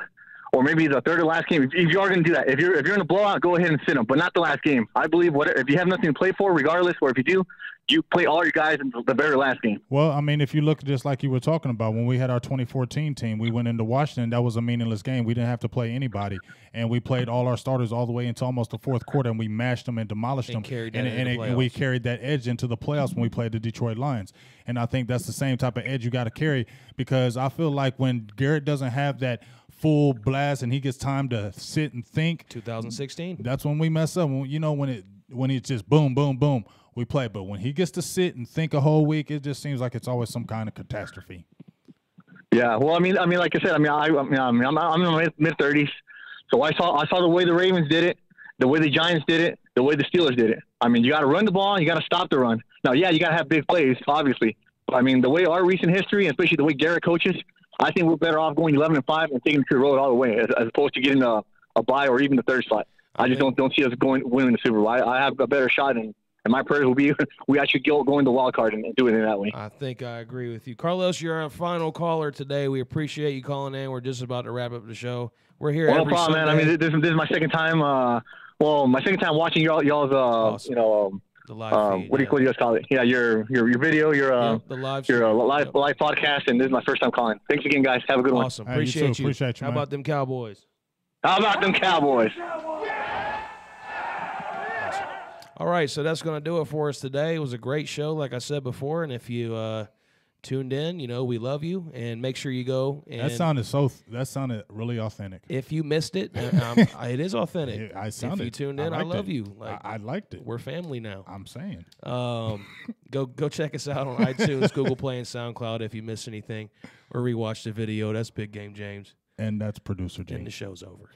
Or maybe the third or last game. If you are going to do that, if you're in a blowout, go ahead and sit them, but not the last game. I believe if you have nothing to play for, regardless, or if you do, you play all your guys in the very last game. Well, if you look just like you were talking about, when we had our 2014 team, we went into Washington. That was a meaningless game. We didn't have to play anybody, and we played all our starters all the way into almost the fourth quarter, and we mashed them and demolished them. And we carried that edge into the playoffs when we played the Detroit Lions. And I think that's the same type of edge you got to carry because I feel like when Garrett doesn't have that full blast and he gets time to sit and think. 2016. That's when we mess up. When it's just boom, boom, boom, we play. But when he gets to sit and think a whole week, it just seems like it's always some kind of catastrophe. Yeah. Well, like I said, I'm in my mid-30s, so I saw the way the Ravens did it, the way the Giants did it, the way the Steelers did it. You got to run the ball and you got to stop the run. Now, yeah, you got to have big plays, obviously. But the way our recent history, especially the way Garrett coaches, I think we're better off going 11-5 and taking it to the road all the way, as opposed to getting a bye or even the third slot. I just don't see us winning the Super Bowl. I have a better shot, and my prayers will be we actually go in the wild card and do it in that way. I think I agree with you, Carlos. You're our final caller today. We appreciate you calling in. We're just about to wrap up the show. We're here every problem, Sunday. Man. This is my second time. My second time watching y'all's awesome. The live feed, what do you guys call it? Yeah, your video, your live podcast, and this is my first time calling. Thanks again, guys. Have a good one. Awesome. Appreciate you. Appreciate you. How about them Cowboys? Awesome. All right, so that's going to do it for us today. It was a great show, like I said before, and if you tuned in, we love you, and make sure you go. And that sounded really authentic. If you missed it, it is authentic. If you tuned in, I love you. I liked it. We're family now. I'm saying. Go check us out on iTunes, Google Play, and SoundCloud if you missed anything or rewatch the video. That's Big Game James. And that's Producer James. And the show's over.